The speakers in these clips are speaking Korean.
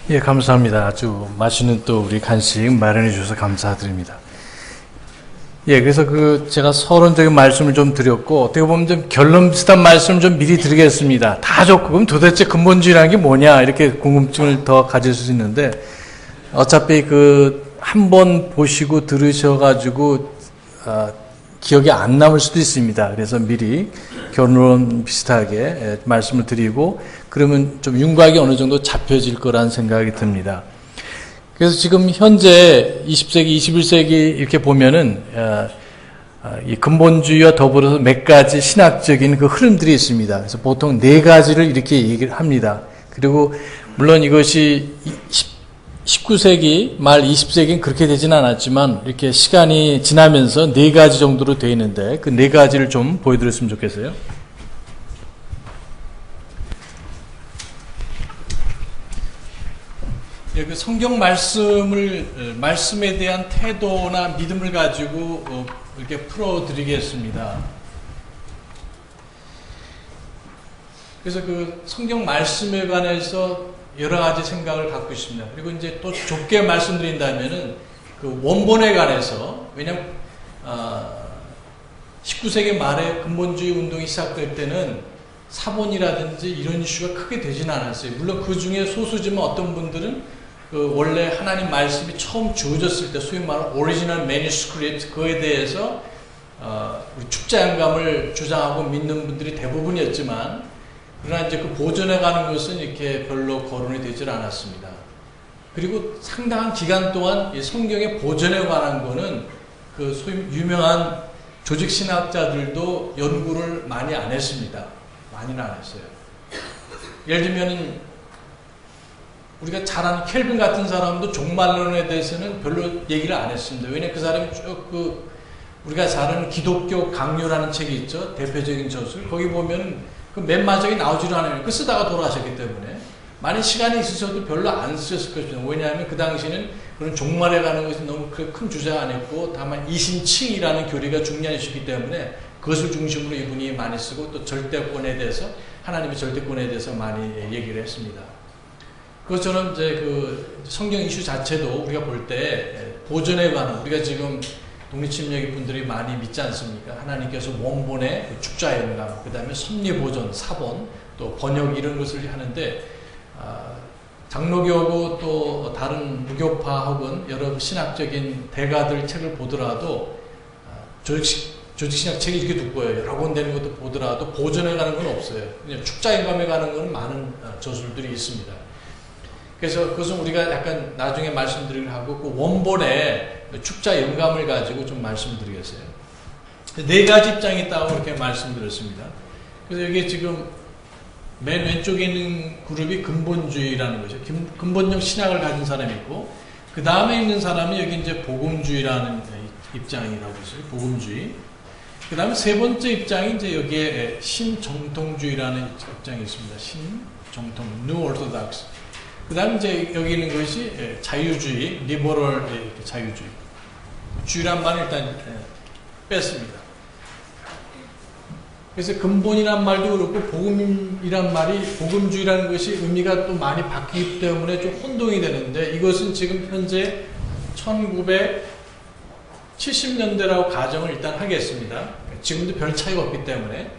예, 감사합니다. 아주 맛있는 또 우리 간식 마련해 주셔서 감사드립니다. 예, 그래서 제가 서론적인 말씀을 좀 드렸고, 어떻게 보면 좀 결론 비슷한 말씀을 좀 미리 드리겠습니다. 다 좋고, 그럼 도대체 근본주의라는 게 뭐냐, 이렇게 궁금증을 더 가질 수 있는데, 어차피 한 번 보시고 들으셔가지고, 기억이 안 남을 수도 있습니다. 그래서 미리 결론 비슷하게 말씀을 드리고, 그러면 좀 윤곽이 어느 정도 잡혀질 거라는 생각이 듭니다. 그래서 지금 현재 20세기, 21세기 이렇게 보면은, 이 근본주의와 더불어서 몇 가지 신학적인 흐름들이 있습니다. 그래서 보통 네 가지를 이렇게 얘기를 합니다. 그리고 물론 이것이 19세기 말 20세기는 그렇게 되진 않았지만 이렇게 시간이 지나면서 네 가지 정도로 되어 있는데 그 네 가지를 좀 보여드렸으면 좋겠어요. 예, 성경 말씀에 대한 태도나 믿음을 가지고 이렇게 풀어드리겠습니다. 그래서 성경 말씀에 관해서 여러 가지 생각을 갖고 있습니다. 그리고 이제 또 좁게 말씀드린다면은 원본에 관해서, 왜냐면 19세기 말에 근본주의 운동이 시작될 때는 사본이라든지 이런 이슈가 크게 되진 않았어요. 물론 그 중에 소수지만 어떤 분들은 원래 하나님 말씀이 처음 주어졌을 때 소위 말하는 오리지널 매니스크립트 그거에 대해서 우리 축자연감을 주장하고 믿는 분들이 대부분이었지만, 그러나 이제 보존해가는 것은 이렇게 별로 거론이 되질 않았습니다. 그리고 상당한 기간 동안 이 성경의 보존에 관한 거는 소위 유명한 조직신학자들도 연구를 많이 안 했습니다. 많이는 안 했어요. 예를 들면은 우리가 잘 아는 켈빈 같은 사람도 종말론에 대해서는 별로 얘기를 안 했습니다. 왜냐하면 그 사람이 쭉 우리가 잘 아는 기독교 강요라는 책이 있죠. 대표적인 저술. 거기 보면 맨 마지막에 나오지도 않아요. 쓰다가 돌아가셨기 때문에 많은 시간이 있으셔도 별로 안 쓰셨을 것입니다. 왜냐하면 그 당시에는 그런 종말에 가는 것이 너무 큰 주제가 아니었고, 다만 이신칭이라는 교리가 중요한 이슈이기 때문에 그것을 중심으로 이분이 많이 쓰고, 또 절대권에 대해서, 하나님의 절대권에 대해서 많이 얘기를 했습니다. 그것처럼 이제 성경 이슈 자체도 우리가 볼 때 보존에 관한, 우리가 지금 독립침략의 분들이 많이 믿지 않습니까? 하나님께서 원본의 축자연감, 그 다음에 섭리보존, 사본, 또 번역 이런 것을 하는데, 장로교하고 또 다른 무교파 혹은 여러 신학적인 대가들 책을 보더라도 조직신학 책이 이렇게 두꺼워요. 여러 권 되는 것도 보더라도 보존에 가는 건 없어요. 그냥 축자연감에 가는 건 많은 저술들이 있습니다. 그래서 그것은 우리가 약간 나중에 말씀드리기로 하고, 원본의 축자 영감을 가지고 좀 말씀드리겠어요. 네 가지 입장이 있다고 이렇게 말씀드렸습니다. 그래서 여기 지금 맨 왼쪽에 있는 그룹이 근본주의라는 거죠. 근본적 신학을 가진 사람이 있고, 그 다음에 있는 사람이 여기 이제 복음주의라는 입장이라고 했어요. 복음주의. 그 다음에 세 번째 입장이 이제 여기에 신정통주의라는 입장이 있습니다. 신정통, New Orthodox. 그 다음에 이제 여기 있는 것이 자유주의, 리버럴 자유주의. 주의란 말을 일단 뺐습니다. 그래서 근본이란 말도 그렇고 복음이란 말이, 복음주의라는 것이 의미가 또 많이 바뀌기 때문에 좀 혼동이 되는데, 이것은 지금 현재 1970년대라고 가정을 일단 하겠습니다. 지금도 별 차이가 없기 때문에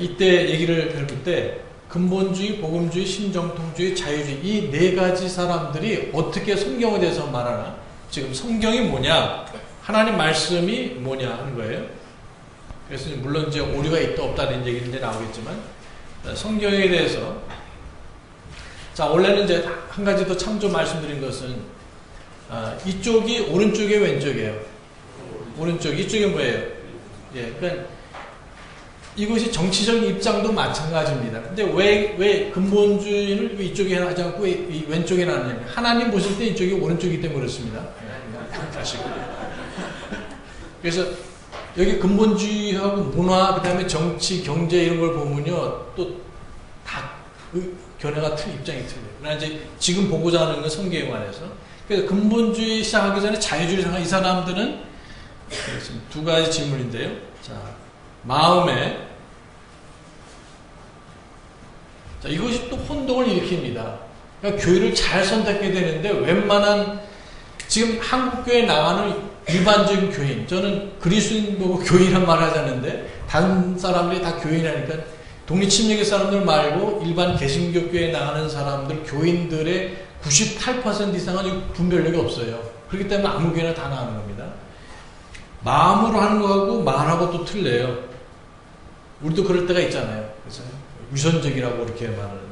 이때 얘기를 해볼 때 근본주의, 복음주의, 신정통주의, 자유주의 이 네 가지 사람들이 어떻게 성경에 대해서 말하나, 지금 성경이 뭐냐, 하나님 말씀이 뭐냐 하는 거예요. 그래서 물론 이제 오류가 있다 없다는 얘기는 이제 나오겠지만, 성경에 대해서, 자, 원래는 이제 한 가지 더 참조 말씀드린 것은, 이쪽이 오른쪽에 왼쪽이에요. 오른쪽, 이쪽이 뭐예요? 예, 그러니까 이것이 정치적 입장도 마찬가지입니다. 근데 왜 근본주의를 이쪽에 하지 않고 이 왼쪽에 놨냐면, 하나님 보실 때 이쪽이 오른쪽이기 때문에 그렇습니다. 그래서 여기 근본주의하고 문화, 그 다음에 정치, 경제 이런 걸 보면요, 또 다 견해가 입장이 틀려요. 그러나 이제 지금 보고자 하는 건 성경에 관해서. 그래서 근본주의 시작하기 전에 자유주의 생각, 이 사람들은 두 가지 질문인데요. 자, 마음에, 자, 이것이 또 혼동을 일으킵니다. 그러니까 교회를 잘 선택해야 되는데 웬만한 지금 한국교회 나가는 일반적인 교인, 저는 그리스도인 보고 교인이란 말 하지 않는데 다른 사람들이 다 교인이라니까 독립침례교 사람들 말고 일반 개신교교에 나가는 사람들, 교인들의 98% 이상은 분별력이 없어요. 그렇기 때문에 아무 교회나 다 나가는 겁니다. 마음으로 하는 거하고 말하고 또 틀려요. 우리도 그럴 때가 있잖아요. 그래서 유선적이라고 이렇게 말하는데.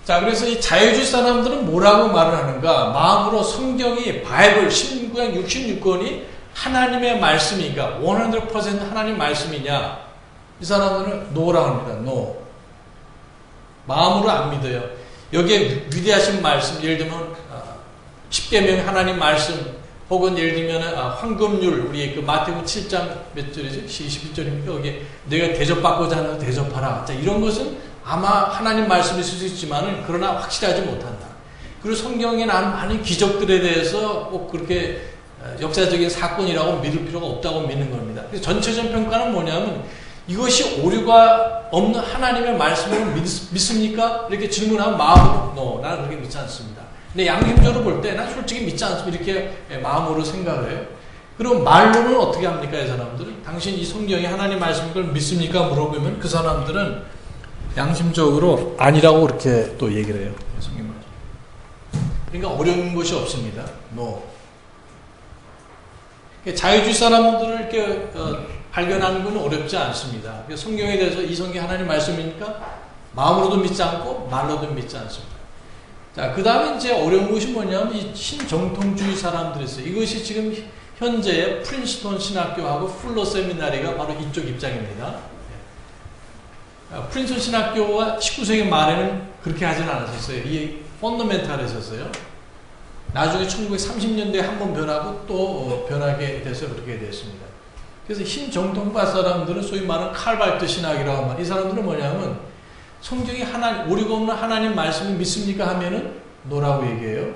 자, 그래서 이 자유주의 사람들은 뭐라고 말을 하는가? 마음으로 성경이 바이블 16구약 66권이 하나님의 말씀이니까 100% 하나님 말씀이냐? 이 사람들은 no라고 합니다. no. 마음으로 안 믿어요. 여기에 위대하신 말씀, 예를 들면 10계명 하나님 말씀, 혹은 예를 들면 황금률, 우리 그 마태복음 7장 몇 절이죠? 21절입니까? 여기 내가 대접받고자 하는 대접하라. 자, 이런 것은 아마 하나님 말씀일 수도 있지만은 그러나 확실하지 못한다. 그리고 성경에 나는 많은 기적들에 대해서 꼭 그렇게 역사적인 사건이라고 믿을 필요가 없다고 믿는 겁니다. 그래서 전체적 평가는 뭐냐면 이것이 오류가 없는 하나님의 말씀을 믿습니까? 이렇게 질문하면 마음으로 no, 나는 그렇게 믿지 않습니다. 근데 양심적으로 볼 때 난 솔직히 믿지 않습니다. 이렇게 마음으로 생각을 해요. 그럼 말로는 어떻게 합니까? 이 사람들은 당신 이 성경이 하나님 말씀인 걸 믿습니까? 물어보면 그 사람들은 양심적으로 아니라고 그렇게 또 얘기를 해요. 성경 말씀. 그러니까 어려운 것이 없습니다. no. 자유주의 사람들을 이렇게 발견하는 건 어렵지 않습니다. 성경에 대해서 이 성경이 하나님 말씀이니까 마음으로도 믿지 않고 말로도 믿지 않습니다. 자, 그 다음에 이제 어려운 것이 뭐냐면 이 신정통주의 사람들이 있어요. 이것이 지금 현재 프린스턴 신학교하고 풀러 세미나리가 바로 이쪽 입장입니다. 프린스턴 신학교가 19세기 말에는 그렇게 하진 않았었어요. 이 펀더멘탈을 했었어요. 나중에 1930년대에 한 번 변하고 또 변하게 돼서 그렇게 됐습니다. 그래서 신정통파 사람들은 소위 말하는 칼발트 신학이라고 하면 이 사람들은 뭐냐면 성경이 오류가 없는 하나님 말씀을 믿습니까? 하면은 노라고 얘기해요.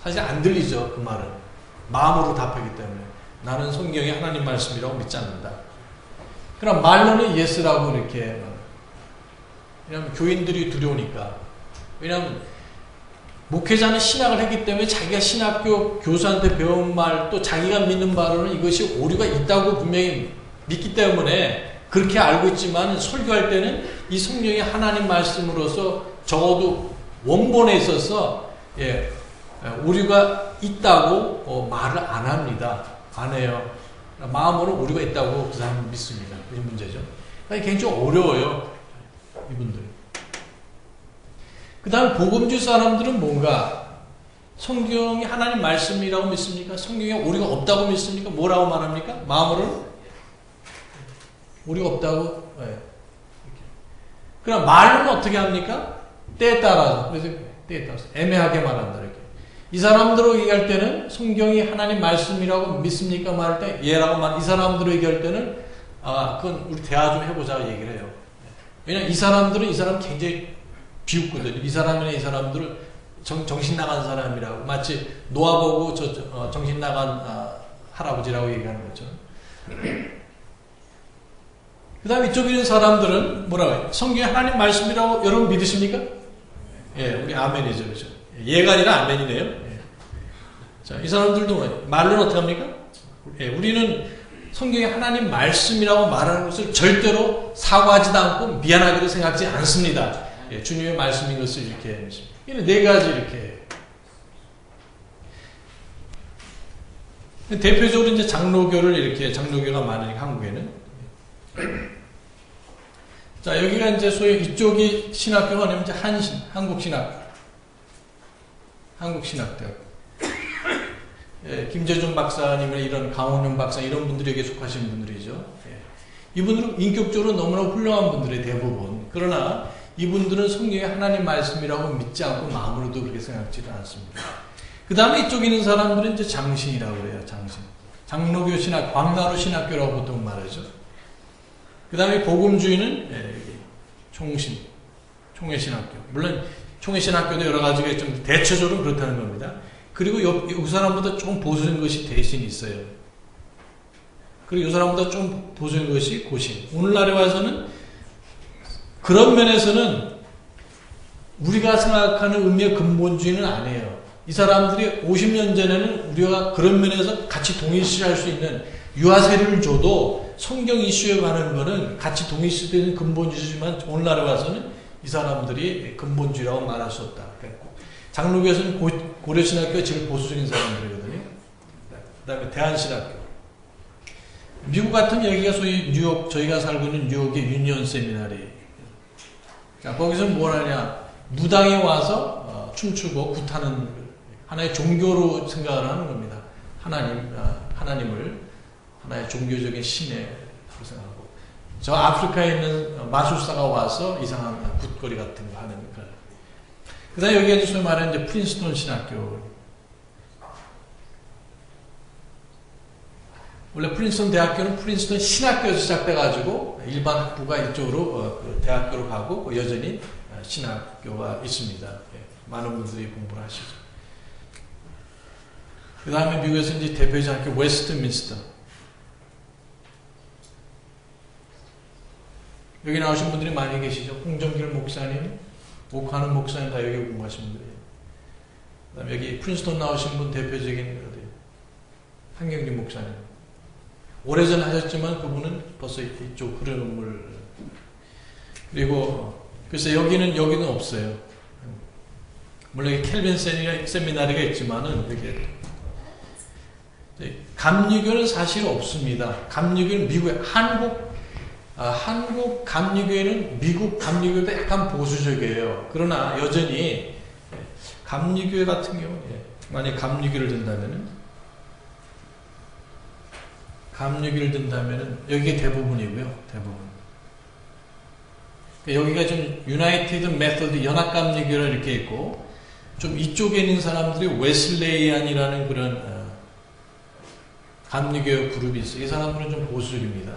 사실 안 들리죠. 그 말은. 마음으로 답하기 때문에. 나는 성경이 하나님 말씀이라고 믿지 않는다. 그럼 말로는 예스라고 이렇게. 왜냐하면 교인들이 두려우니까. 왜냐하면 목회자는 신학을 했기 때문에 자기가 신학교 교수한테 배운 말 또 자기가 믿는 바로는 이것이 오류가 있다고 분명히 믿기 때문에 그렇게 알고 있지만 설교할 때는 이 성경이 하나님 말씀으로서 적어도 원본에 있어서 오류가 있다고 말을 안 합니다. 안 해요. 마음으로 오류가 있다고 그 사람은 믿습니다. 그게 문제죠. 그러니까 굉장히 어려워요. 이분들. 그 다음 복음주의 사람들은 뭔가 성경이 하나님 말씀이라고 믿습니까? 성경에 오류가 없다고 믿습니까? 뭐라고 말합니까? 마음으로는 오류가 없다고. 네. 그럼 말은 어떻게 합니까? 때에 따라서. 그래서 때에 따라서 애매하게 말한다 이렇게. 이 사람들로 얘기할 때는 성경이 하나님 말씀이라고 믿습니까? 말할 때 예라고 말. 이 사람들로 얘기할 때는 그건 우리 대화 좀 해보자 얘기를 해요. 왜냐면 이 사람들은 이 사람 굉장히 비웃거든요. 이 사람이나 이 사람들을 정신 나간 사람이라고 마치 노아보고 정신 나간 할아버지라고 얘기하는 거죠. 그 다음에 이쪽에 있는 사람들은 뭐라고 해요? 성경이 하나님 말씀이라고 여러분 믿으십니까? 예, 우리 아멘이죠. 그렇죠? 예가 아니라 아멘이네요. 예. 자, 이 사람들도 말로는 어떻게 합니까? 예, 우리는 성경이 하나님 말씀이라고 말하는 것을 절대로 사과하지도 않고 미안하게도 생각하지 않습니다. 예, 주님의 말씀인 것을 이렇게 이런 네 가지 이렇게 대표적으로 이제 장로교를 이렇게 장로교가 많으니까 한국에는 자 여기가 이제 소위 이쪽이 신학교가 아니면 이제 한국신학대학 예, 김재준 박사님이나 이런 강원영 박사 이런 분들에게 속하시는 분들이죠. 예. 이분들은 인격적으로 너무나 훌륭한 분들의 대부분. 그러나 이분들은 성경이 하나님 말씀이라고 믿지 않고 마음으로도 그렇게 생각지를 않습니다. 그 다음에 이쪽에 있는 사람들은 이제 장신이라고 그래요. 장신. 장로교 신학, 광나루 신학교라고 보통 말하죠. 그 다음에 복음주의는 총신, 총회신학교. 물론 총회신학교도 여러 가지가 좀 대체적으로 그렇다는 겁니다. 그리고 이 사람보다 좀 보수적인 것이 대신 있어요. 그리고 이 사람보다 좀 보수적인 것이 고신. 오늘날에 와서는 그런 면에서는 우리가 생각하는 의미의 근본주의는 아니에요. 이 사람들이 50년 전에는 우리가 그런 면에서 같이 동일시할 수 있는 유아세를 줘도 성경 이슈에 관한 거는 같이 동일시되는 근본주의지만 오늘날에 와서는 이 사람들이 근본주의라고 말할 수 없다. 장로교에서는 고려신학교가 제일 보수적인 사람들이거든요. 그 다음에 대한신학교. 미국 같으면 여기가 소위 뉴욕, 저희가 살고 있는 뉴욕의 유니온 세미나리. 자, 거기서는 뭘 하냐. 무당이 와서 춤추고 굿하는 하나의 종교로 생각을 하는 겁니다. 하나님을 하나의 종교적인 신의 생각하고. 저 아프리카에 있는 마술사가 와서 이상한 굿거리 같은 거 하는 그런. 그 다음에 여기가 소위 말하는 이제 프린스턴 신학교. 원래 프린스턴 대학교는 프린스턴 신학교에서 시작돼가지고 일반 학부가 이쪽으로 그 대학교로 가고 여전히 신학교가 있습니다. 많은 분들이 공부를 하시죠. 그 다음에 미국에서 이제 대표적인 학교 웨스트민스터. 여기 나오신 분들이 많이 계시죠. 홍정길 목사님, 오카는 목사님 다 여기 공부하신 분들이에요. 그 다음에 여기 프린스턴 나오신 분 대표적인 한경진 목사님. 오래전 하셨지만 그분은 벌써 이쪽 흐름을 그리고 글쎄 여기는 없어요. 물론 켈빈 세미나리가 있지만은 이렇게 감리교는 사실 없습니다. 감리교는 미국의 한국 감리교회는 미국 감리교회보다 약간 보수적이에요. 그러나 여전히 감리교회 같은 경우에 만약 감리교를 든다면은 여기가 대부분이고요. 대부분. 여기가 좀 유나이티드 메소드 연합감리교라 이렇게 있고 좀 이쪽에 있는 사람들이 웨슬레이안이라는 그런 감리교 그룹이 있어요. 이 사람들은 좀 보수적입니다.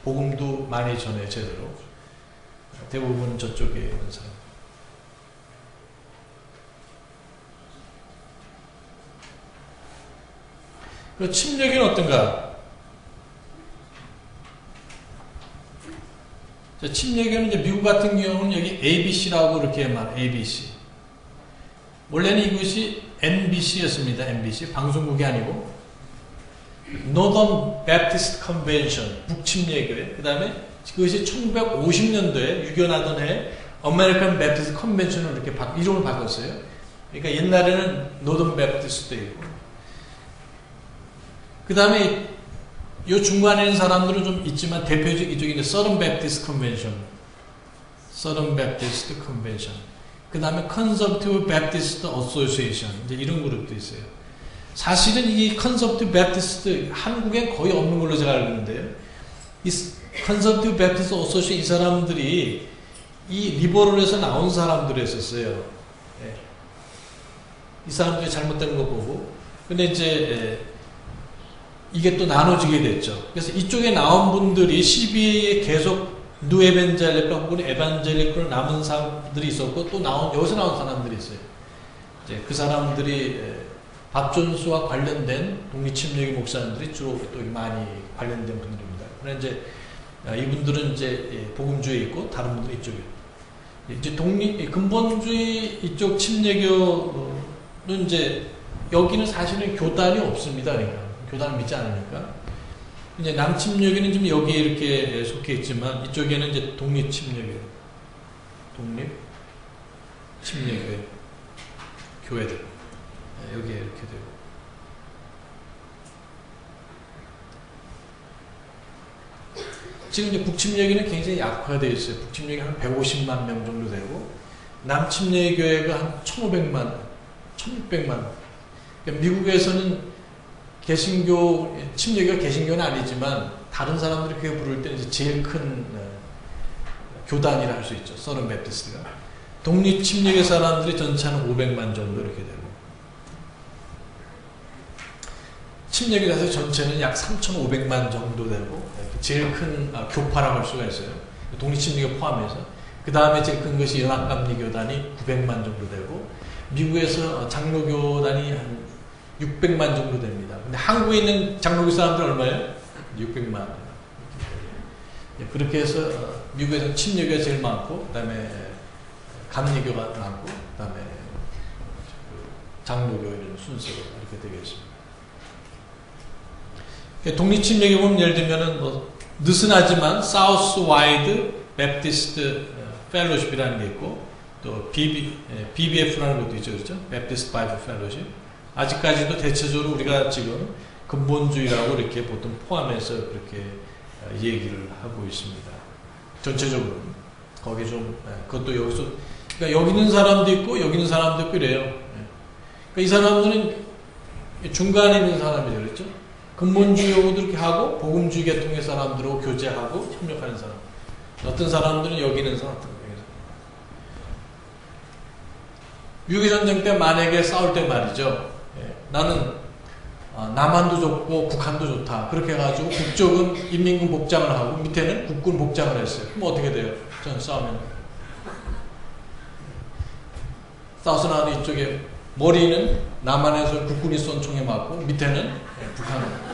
복음도 많이 전해 제대로. 대부분은 저쪽에 있는 사람. 그리고 침례교는 어떤가? 침례교는 이제 미국 같은 경우는 여기 ABC라고 이렇게 ABC. 원래는 이것이 NBC였습니다. NBC. 방송국이 아니고. Northern Baptist Convention. 북침례교회. 그 다음에 그것이 1950년도에 유견하던 해 American Baptist Convention으로 이렇게 이름을 바꿨어요. 그러니까 옛날에는 Northern Baptist도 있고. 그 다음에 요 중간에 있는 사람들은 좀 있지만 대표적 이쪽이 이제 Southern Baptist Convention. Southern Baptist Convention. 그 다음에 Conservative Baptist Association. 이제 이런 그룹도 있어요. 사실은 이 Conservative Baptist 한국엔 거의 없는 걸로 제가 알고 있는데요. 이 Conservative Baptist Association 이 사람들이 이 리버럴에서 나온 사람들이었어요. 예. 이 사람들이 잘못된 거 보고. 근데 이제 이게 또 나눠지게 됐죠. 그래서 이쪽에 나온 분들이 CBA에 계속 뉴 에반젤리컬 혹은 에반젤리컬 남은 사람들이 있었고 또 여기서 나온 사람들이 있어요. 이제 그 사람들이 밥존수와 관련된 독립침례교 목사님들이 주로 또 많이 관련된 분들입니다. 그런데 이제 이분들은 이제 복음주의에 있고 다른 분들은 이쪽에. 이제 근본주의 이쪽 침례교는 이제 여기는 사실은 교단이 없습니다. 그러니까. 교단을 믿지 않으니까. 이제 남침례교는 지금 여기에 이렇게 속해 있지만 이쪽에는 이제 독립침례교. 독립침례교회. 교회들. 여기에 이렇게 되고. 지금 이제 북침례교는 굉장히 약화되어 있어요. 북침례교 한 150만 명 정도 되고, 남침례교회가 한 1,500만, 1,600만. 그러니까 미국에서는 개신교, 침례교가 개신교는 아니지만, 다른 사람들이 그게 부를 때는 이제 제일 큰 교단이라 할 수 있죠. 서른 베프티스트가. 독립침례교 사람들이 전체 한 500만 정도 이렇게 되고. 침례교에서 전체는 약 3,500만 정도 되고, 제일 큰 교파라고 할 수가 있어요. 독립침례교 포함해서. 그 다음에 제일 큰 것이 연합감리교단이 900만 정도 되고, 미국에서 장로교단이 한 600만 정도 됩니다. 근데 한국에 있는 장로교 사람들 얼마예요? 600만. 그렇게 해서 미국에서는 침례교가 제일 많고, 그 다음에 감리교가 나고 그다음에 장로교 이런 순서로 이렇게 되겠습니다. 독립침례교 보면 예를 들면은 뭐 느슨하지만 사우스 와이드 베프티스트 펠로십이라는 게 있고 또 BBF라는 것도 있죠, 그렇죠? 베프티스트 바이블 펠로십. 아직까지도 대체적으로 우리가 지금 근본주의라고 이렇게 보통 포함해서 그렇게 얘기를 하고 있습니다. 전체적으로 거기 좀 그것도 여기서 그러니까 여기 있는 사람도 있고 여기 있는 사람도 있고 이래요. 그러니까 이 사람들은 중간에 있는 사람이죠, 그렇죠? 근본주의하고도 이렇게 하고 복음주의 계통의 사람들하고 교제하고 협력하는 사람. 어떤 사람들은 여기 있는 사람, 어떤 여기 있는 사람. 6.25 전쟁 때 만약에 싸울 때 말이죠. 나는 남한도 좋고 북한도 좋다. 그렇게 해가지고 북쪽은 인민군 복장을 하고 밑에는 국군 복장을 했어요. 그럼 어떻게 돼요? 저는 싸우면 싸워서 나는 이쪽에 머리는 남한에서 국군이 쏜 총에 맞고 밑에는 북한은.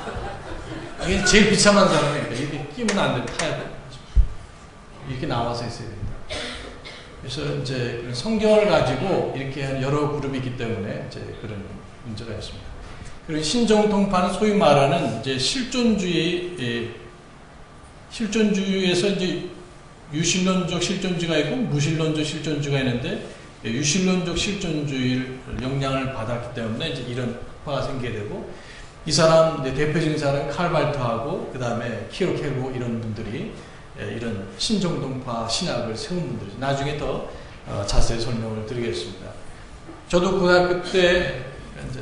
이게 제일 비참한 사람이니까 이게 끼면 안 돼. 타야 돼. 이렇게 나와서 있어야 됩니다. 그래서 이제 성경을 가지고 이렇게 여러 그룹이 있기 때문에 이제 그런 문제가 있습니다. 그리고 신정통파는 소위 말하는 이제 실존주의에서 이제 유실론적 실존주의가 있고 무실론적 실존주의가 있는데 유실론적 실존주의를 영향을 받았기 때문에 이제 이런 파가 생기게 되고 이 사람 이제 대표적인 사람은 칼발트하고 그 다음에 키르케고 이런 분들이 이런 신정통파 신학을 세운 분들이죠. 나중에 더 자세히 설명을 드리겠습니다. 저도 고등학교 때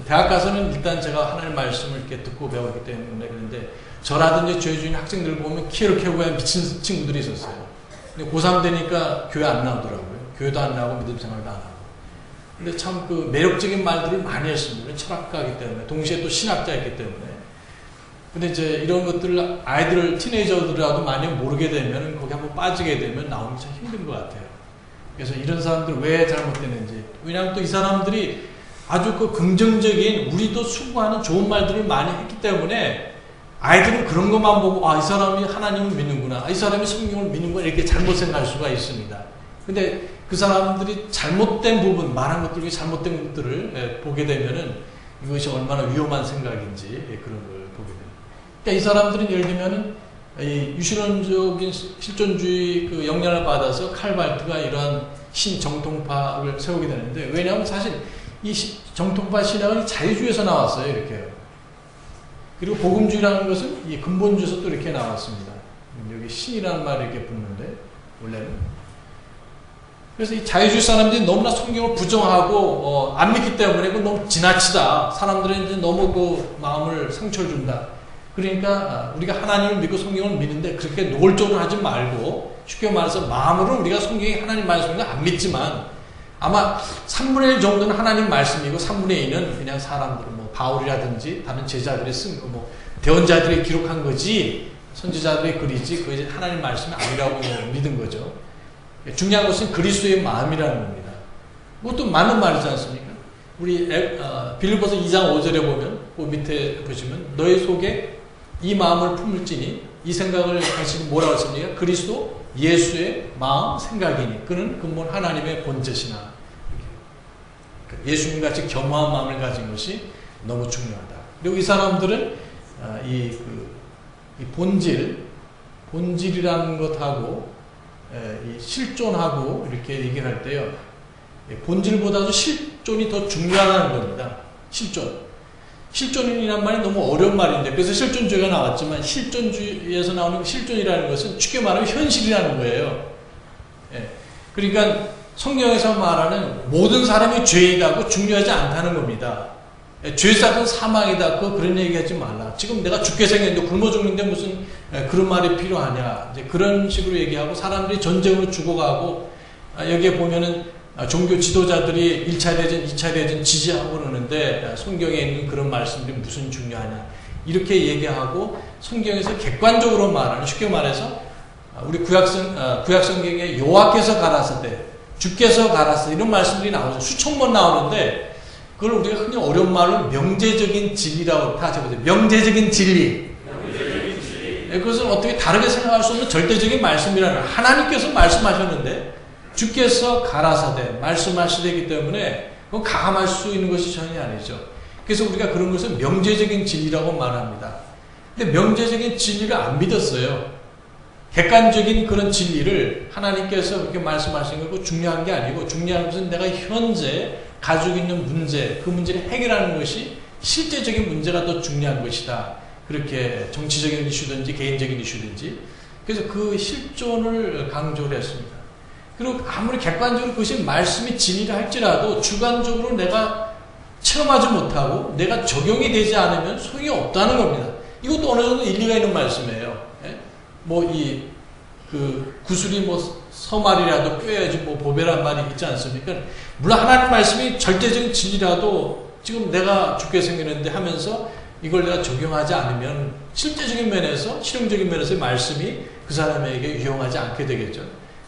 대학 가서는 일단 제가 하나님의 말씀을 이렇게 듣고 배웠기 때문에 그런데 저라든지 저희 주인 학생들 보면 키르케고에 미친 친구들이 있었어요. 근데 고3 되니까 교회 안 나오더라고요. 교회도 안 나오고 믿음 생활도 안 하고. 근데 참 그 매력적인 말들을 많이 했습니다. 철학가이기 때문에 동시에 또 신학자이기 때문에. 근데 이제 이런 것들을 아이들을 티네이저들이라도 많이 모르게 되면 거기 한번 빠지게 되면 나오기 참 힘든 것 같아요. 그래서 이런 사람들 왜 잘못되는지. 왜냐하면 또 이 사람들이 아주 그 긍정적인 우리도 수고하는 좋은 말들을 많이 했기 때문에 아이들은 그런 것만 보고 이 사람이 하나님을 믿는구나. 이 사람이 성경을 믿는구나. 이렇게 잘못 생각할 수가 있습니다. 근데 그 사람들이 잘못된 부분, 말한 것들, 잘못된 것들을 보게 되면은 이것이 얼마나 위험한 생각인지 그런 걸 보게 됩니다. 그러니까 이 사람들은 예를 들면은 이 유실론적인 실존주의 그 영향을 받아서 칼발트가 이러한 신정통파를 세우게 되는데 왜냐하면 사실 이 정통파 신학은 자유주의에서 나왔어요. 이렇게. 그리고 복음주의라는 것은 이 근본주의에서 또 이렇게 나왔습니다. 여기 신이라는 말이 이렇게 붙는데 원래는. 그래서 이 자유주의 사람들이 너무나 성경을 부정하고 안 믿기 때문에 그 너무 지나치다. 사람들은 이제 너무 그 마음을 상처를 준다. 그러니까 우리가 하나님을 믿고 성경을 믿는데 그렇게 노골적으로 하지 말고 쉽게 말해서 마음으로 우리가 성경이 하나님 말씀을 안 믿지만 아마 3분의 1 정도는 하나님 말씀이고 3분의 2는 그냥 사람들 뭐 바울이라든지 다른 제자들이 쓴 거 뭐 대언자들이 기록한 거지 선지자들의 글이지 그게 하나님 말씀이 아니라고 믿은 거죠. 중요한 것은 그리스도의 마음이라는 겁니다. 그것도 맞는 말이지 않습니까? 우리 빌립보서 2장 5절에 보면 그 밑에 보시면 너희 속에 이 마음을 품을지니 이 생각을 하시고 뭐라고 했습니까? 그리스도 예수의 마음 생각이니 그는 근본 하나님의 본체시나 예수님 같이 겸허한 마음을 가진 것이 너무 중요하다. 그리고 이 사람들은 이 본질이라는 것하고 이 실존하고 이렇게 얘기를 할 때요. 본질보다도 실존이 더 중요하다는 겁니다. 실존이라는 말이 너무 어려운 말인데 그래서 실존주의가 나왔지만 실존주의에서 나오는 실존이라는 것은 쉽게 말하면 현실이라는 거예요. 그러니까 성경에서 말하는 모든 사람이 죄이다고 중요하지 않다는 겁니다. 죄 쌓은 사망이다. 그런 얘기하지 말라. 지금 내가 죽게 생겼는데 굶어 죽는데 무슨 그런 말이 필요하냐. 이제 그런 식으로 얘기하고 사람들이 전쟁으로 죽어가고 여기에 보면은 종교 지도자들이 1차 대전, 2차 대전 지지하고 그러는데 성경에 있는 그런 말씀들이 무슨 중요하냐. 이렇게 얘기하고 성경에서 객관적으로 말하는 쉽게 말해서 우리 구약성경에 여호와께서 가라사대 주께서 가라사대 이런 말씀들이 나오죠. 수천 번 나오는데 그걸 우리가 흔히 어려운 말로 명제적인 진리라고 다 적어줘요. 명제적인 진리. 그것은 어떻게 다르게 생각할 수 없는 절대적인 말씀이라는 하나님께서 말씀하셨는데 주께서 가라사대 말씀하시기 때문에 그건 가감할 수 있는 것이 전혀 아니죠. 그래서 우리가 그런 것을 명제적인 진리라고 말합니다. 근데 명제적인 진리를 안 믿었어요. 객관적인 그런 진리를 하나님께서 그렇게 말씀하신 거고 중요한 게 아니고 중요한 것은 내가 현재 가지고 있는 문제, 그 문제를 해결하는 것이 실제적인 문제가 더 중요한 것이다. 그렇게 정치적인 이슈든지 개인적인 이슈든지. 그래서 그 실존을 강조를 했습니다. 그리고 아무리 객관적으로 그것이 말씀이 진리라 할지라도 주관적으로 내가 체험하지 못하고 내가 적용이 되지 않으면 소용이 없다는 겁니다. 이것도 어느 정도 일리가 있는 말씀이에요. 구슬이 서말이라도 꿰야지 보배란 말이 있지 않습니까? 물론 하나님 말씀이 절대적인 진리라도 지금 내가 죽게 생겼는데 하면서 이걸 내가 적용하지 않으면 실제적인 면에서, 실용적인 면에서 말씀이 그 사람에게 유용하지 않게 되겠죠.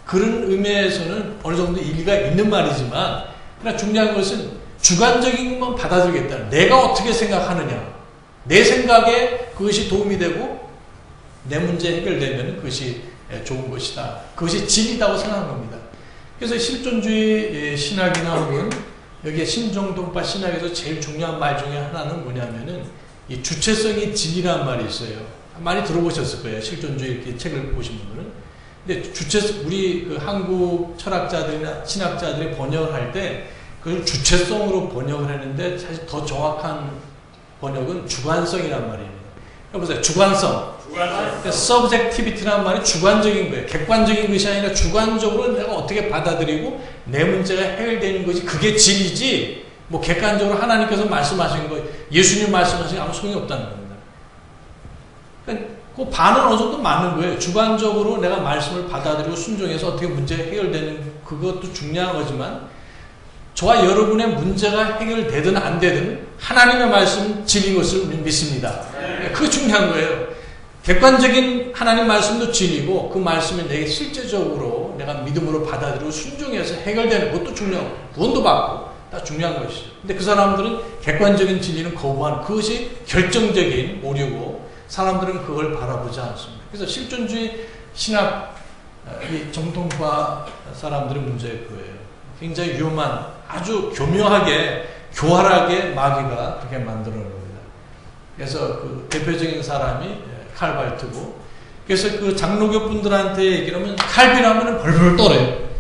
그런 의미에서는 어느 정도 일리가 있는 말이지만, 그러나 중요한 것은 주관적인 것만 받아들이겠다. 내가 어떻게 생각하느냐. 내 생각에 그것이 도움이 되고 내 문제 해결되면 그것이 좋은 것이다. 그것이 진리다고 생각한 겁니다. 그래서 실존주의 신학이나 혹은 여기에 신정동파 신학에서 제일 중요한 말 중에 하나는 뭐냐면은 이 주체성이 진리라는 말이 있어요. 많이 들어보셨을 거예요. 실존주의 이렇게 책을 보신 분들은. 근데 우리 그 한국 철학자들이나 신학자들이 번역을 할 때 그걸 주체성으로 번역을 했는데 사실 더 정확한 번역은 주관성이란 말입니다. 보세요. 주관성. subjectivity라는 말이 주관적인 거예요. 객관적인 것이 아니라 주관적으로 내가 어떻게 받아들이고 내 문제가 해결되는 것이 그게 진리지, 객관적으로 하나님께서 말씀하신 거, 예수님 말씀하신 게 아무 소용이 없다는 겁니다. 그러니까 그 반은 어느 정도 맞는 거예요. 주관적으로 내가 말씀을 받아들이고 순종해서 어떻게 문제가 해결되는 그것도 중요한 거지만 저와 여러분의 문제가 해결되든 안 되든 하나님의 말씀은 진리인 것을 믿습니다. 그게 중요한 거예요. 객관적인 하나님 말씀도 진리고 그 말씀이 내게 실제적으로 내가 믿음으로 받아들이고 순종해서 해결되는 것도 중요하고 구원도 받고 다 중요한 것이죠. 근데 그 사람들은 객관적인 진리는 거부하는 그것이 결정적인 오류고 사람들은 그걸 바라보지 않습니다. 그래서 실존주의 신학 이 정통파 사람들의 문제가 그거예요. 굉장히 위험한 아주 교묘하게 교활하게 마귀가 그렇게 만들어 놓은 겁니다. 그래서 그 대표적인 사람이 칼발트고, 그래서 그 장로교 분들한테 얘기를 하면 칼빈하면 벌벌 떨어요.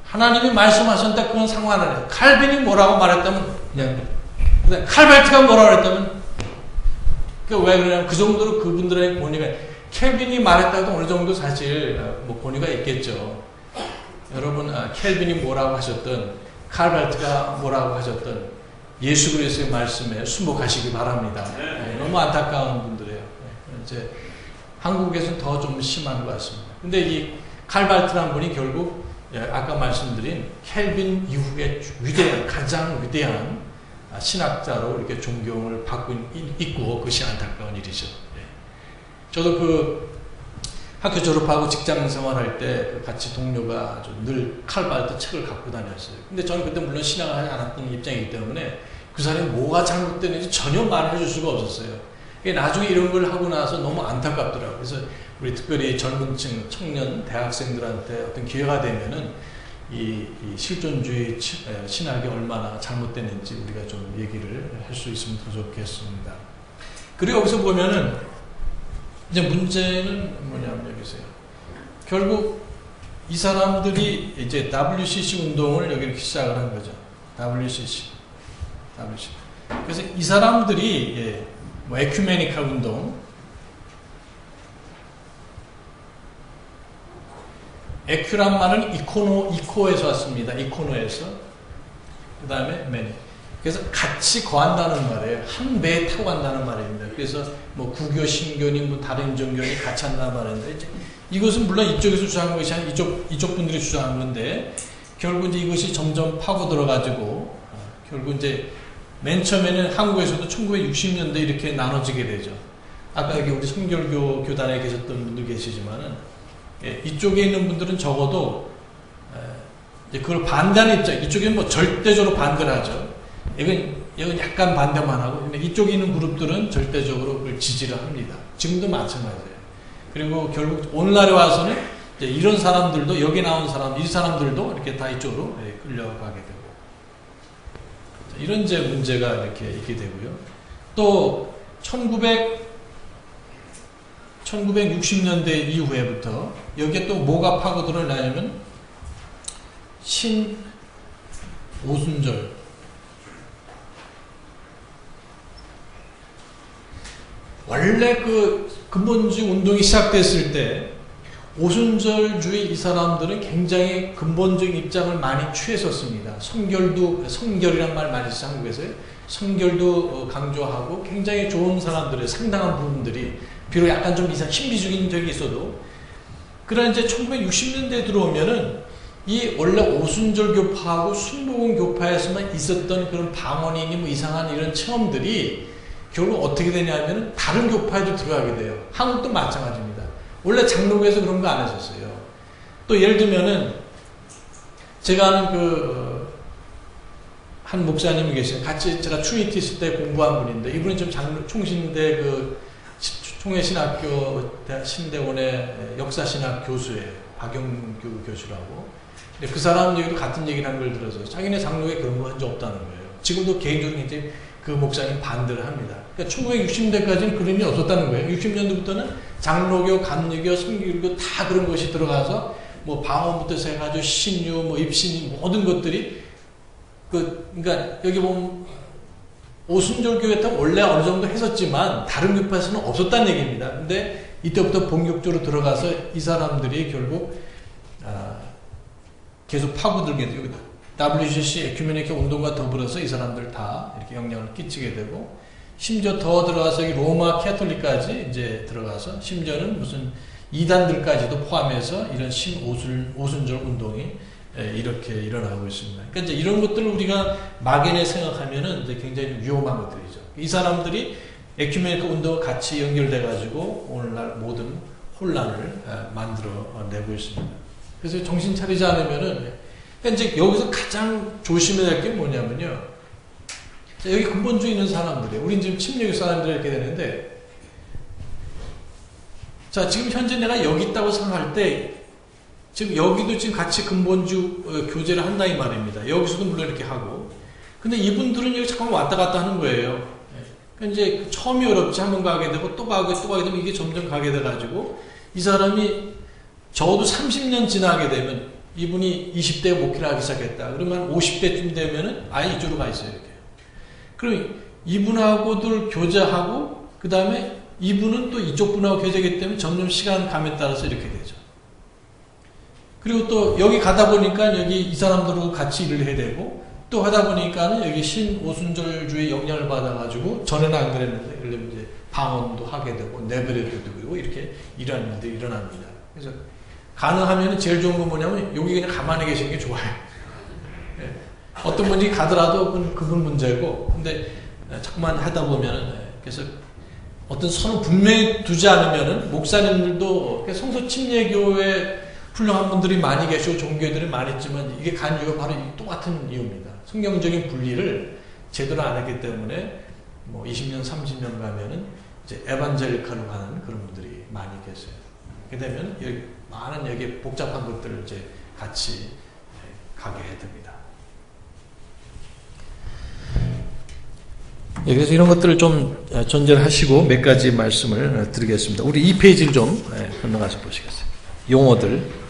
하나님이 말씀하셨는데 그건 상관 안 해요. 칼빈이 뭐라고 말했다면 그냥 칼발트가 뭐라고 했다면 왜 그러냐면 그 정도로 그분들의 권위가, 켈빈이 말했다고 어느 정도 사실 권위가 있겠죠. 여러분 켈빈이 뭐라고 하셨든 칼발트가 뭐라고 하셨든 예수 그리스도의 말씀에 순복하시기 바랍니다. 너무 안타까운 분들이에요. 이제 한국에서는 더 좀 심한 것 같습니다. 근데 이 칼발트라는 분이 결국 아까 말씀드린 켈빈 이후에 가장 위대한 신학자로 이렇게 존경을 받고 있고 그것이 안타까운 일이죠. 저도 그 학교 졸업하고 직장 생활할 때 같이 동료가 늘 칼발트 책을 갖고 다녔어요. 근데 저는 그때 물론 신앙을 하지 않았던 입장이기 때문에 그 사람이 뭐가 잘못되는지 전혀 말해 줄 수가 없었어요. 나중에 이런 걸 하고 나서 너무 안타깝더라고요. 그래서 우리 특별히 젊은 층, 청년, 대학생들한테 어떤 기회가 되면은 이 실존주의 신학이 얼마나 잘못됐는지 우리가 좀 얘기를 할 수 있으면 더 좋겠습니다. 그리고 여기서 보면은 이제 문제는 뭐냐면 여기서요. 결국 이 사람들이 이제 WCC 운동을 여기 이렇게 시작을 한 거죠. WCC. 그래서 이 사람들이 에큐메니칼 운동, 에큐란 말은 이코에서 왔습니다. 이코노에서. 그 다음에 메니. 그래서 같이 거한다는 말이에요. 한 배에 타고 간다는 말입니다. 그래서 구교, 신교니 다른 종교니 같이 한다는 말인데, 이것은 물론 이쪽에서 주장한 것이 아니라 이쪽 분들이 주장한 건데, 결국 이제 이것이 점점 파고 들어가지고, 결국 이제 맨 처음에는 한국에서도 1960년대 이렇게 나눠지게 되죠. 아까 여기 우리 성결교 교단에 계셨던 분들 계시지만은, 이쪽에 있는 분들은 적어도 그걸 반대하는 입장, 이쪽에는 절대적으로 반대를 하죠. 이건 약간 반대만 하고, 근데 이쪽에 있는 그룹들은 절대적으로 그걸 지지를 합니다. 지금도 마찬가지예요. 그리고 결국 오늘날에 와서는 이런 사람들도 여기 나온 사람, 이 사람들도 이렇게 다 이쪽으로 끌려가게 되고 이런 이제 문제가 이렇게 있게 되고요. 또 1960년대 이후에부터 여기에 또 뭐가 파고들어 나냐면 신오순절 원래 그 근본주의 운동이 시작됐을 때 오순절주의 이 사람들은 굉장히 근본적인 입장을 많이 취했었습니다. 성결이란 말 많이 쓰죠, 한국에서요. 성결도 강조하고 굉장히 좋은 사람들의 상당한 부분들이 비록 약간 좀 신비주의적인 적이 있어도 그러나 이제 1960년대에 들어오면은 이 원래 오순절 교파하고 순복음 교파에서만 있었던 그런 방언이니 뭐 이상한 이런 체험들이 결국 어떻게 되냐면 다른 교파에도 들어가게 돼요. 한국도 마찬가지입니다. 원래 장로교에서 그런 거 안 했었어요. 또 예를 들면은 제가 아는 한 목사님이 계세요. 같이 제가 트리니티 있을 때 공부한 분인데 이분은 좀 총신대 총회신학교 신대원의 역사신학 교수예요. 박영규 교수라고. 근데 그 사람 얘기도 같은 얘기를 한 걸 들어서 자기네 장로교에 그런 거 한 적 없다는 거예요. 지금도 개인적으로 굉장히 그 목사님 반대를 합니다. 그러니까 1960년대까지는 그런 일이 없었다는 거예요. 60년대부터는 장로교, 감리교, 성교교 다 그런 것이 들어가서 뭐 방언부터 해가지고 신유, 뭐 입신 모든 것들이 그러니까 여기 보면 오순절 교회 때 원래 어느 정도 했었지만 다른 교파에서는 없었다는 얘기입니다. 근데 이때부터 본격적으로 들어가서 이 사람들이 결국 계속 파고들게 되고 WCC 에큐메니컬 운동과 더불어서 이 사람들 다 이렇게 영향을 끼치게 되고 심지어 더 들어가서 여기 로마 캐톨릭까지 이제 들어가서 심지어는 무슨 이단들까지도 포함해서 이런 오순절 운동이 이렇게 일어나고 있습니다. 그러니까 이제 이런 것들을 우리가 막연히 생각하면은 이제 굉장히 위험한 것들이죠. 이 사람들이 에큐메니컬 운동과 같이 연결돼 가지고 오늘날 모든 혼란을 만들어내고 있습니다. 그래서 정신 차리지 않으면은 그러니까 이제 여기서 가장 조심해야 될 게 뭐냐면요. 자, 여기 근본주의 있는 사람들이에요. 우린 지금 침례교 사람들이 이렇게 되는데, 자, 지금 현재 내가 여기 있다고 생각할 때, 지금 여기도 지금 같이 근본주 교제를 한다 이 말입니다. 여기서도 물론 이렇게 하고. 근데 이분들은 여기 잠깐 왔다 갔다 하는 거예요. 그러니까 이제 처음이 어렵지. 한번 가게 되고 또 가게 되면 이게 점점 가게 돼가지고 이 사람이 적어도 30년 지나게 되면 이분이 20대에 목회를 하기 시작했다. 그러면 50대쯤 되면은 아예 이쪽으로 가 있어요. 이렇게. 그럼 이분하고들 교제하고 그 다음에 이분은 또 이쪽 분하고 교제하기 때문에 점점 시간 감에 따라서 이렇게 되죠. 그리고 또 여기 가다 보니까 여기 이 사람들하고 같이 일을 해야 되고 또 하다 보니까는 여기 신오순절주의 영향을 받아가지고 전에는 안 그랬는데 그러면 이제 방언도 하게 되고 내버려도 되고 이렇게 이런 일들이 일어납니다. 그래서 가능하면 제일 좋은 건 뭐냐면 여기 그냥 가만히 계시는 게 좋아요. 예. 어떤 분이 가더라도 그분 문제고 근데 자꾸만 하다 보면은 그래서 어떤 선을 분명히 두지 않으면은 목사님들도 성서 침례교회 훌륭한 분들이 많이 계시고 종교들이 많이 있지만 이게 간 이유가 바로 똑같은 이유입니다. 성경적인 분리를 제대로 안 했기 때문에 뭐 20년, 30년 가면은 이제 에반젤리카로 가는 그런 분들이 많이 계세요. 그렇게 되면 여기 많은 여기 복잡한 것들을 이제 같이 가게 해둡니다. 예, 그래서 이런 것들을 좀 전제를 하시고 몇 가지 말씀을 드리겠습니다. 우리 2페이지를 좀 건너가서 보시겠어요. 용어들.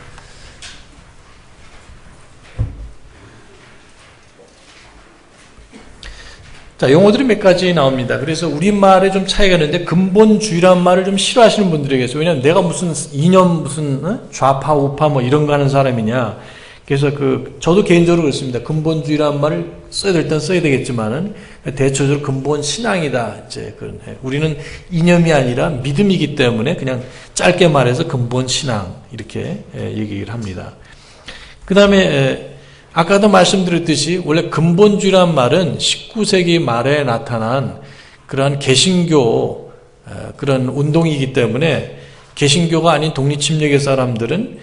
자, 용어들이 몇 가지 나옵니다. 그래서 우리말에 좀 차이가 있는데 근본주의란 말을 좀 싫어하시는 분들이 계세요. 왜냐하면 내가 무슨 이념 무슨 좌파 우파 뭐 이런 거 하는 사람이냐. 그래서 저도 개인적으로 그렇습니다. 근본주의란 말을 써야 될 땐 써야 되겠지만은 대체적으로 근본 신앙이다. 이제 우리는 이념이 아니라 믿음이기 때문에 그냥 짧게 말해서 근본 신앙 이렇게 얘기를 합니다. 그 다음에 아까도 말씀드렸듯이 원래 근본주의란 말은 19세기 말에 나타난 그러한 개신교 그런 운동이기 때문에 개신교가 아닌 독립침례교 사람들은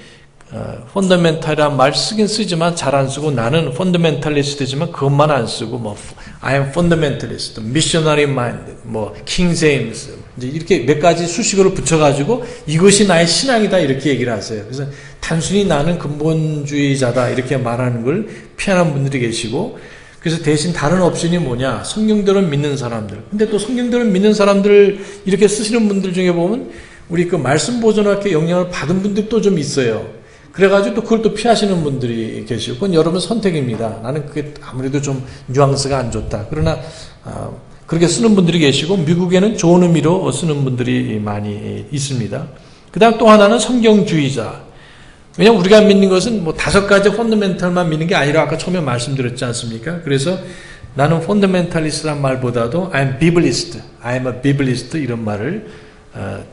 펀더멘탈이란 말 쓰긴 쓰지만 잘 안 쓰고 나는 펀더멘탈리스트지만 그것만 안 쓰고 뭐 I am fundamentalist, missionary mind, 뭐 킹 제임스, 이제 이렇게 몇 가지 수식어를 붙여가지고 이것이 나의 신앙이다 이렇게 얘기를 하세요. 그래서 단순히 나는 근본주의자다 이렇게 말하는 걸 피하는 분들이 계시고, 그래서 대신 다른 옵션이 뭐냐, 성경대로 믿는 사람들. 근데 또 성경대로 믿는 사람들 이렇게 쓰시는 분들 중에 보면 우리 그 말씀 보존학회 영향을 받은 분들도 좀 있어요. 그래가지고 또 그걸 또 피하시는 분들이 계시고, 그건 여러분 선택입니다. 나는 그게 아무래도 좀 뉘앙스가 안 좋다. 그러나 그렇게 쓰는 분들이 계시고, 미국에는 좋은 의미로 쓰는 분들이 많이 있습니다. 그 다음 또 하나는 성경주의자. 왜냐면 우리가 믿는 것은 뭐 5가지 펀더멘탈만 믿는 게 아니라 아까 처음에 말씀드렸지 않습니까? 그래서 나는 펀더멘탈리스트란 말보다도 I'm biblist, I'm a biblist 이런 말을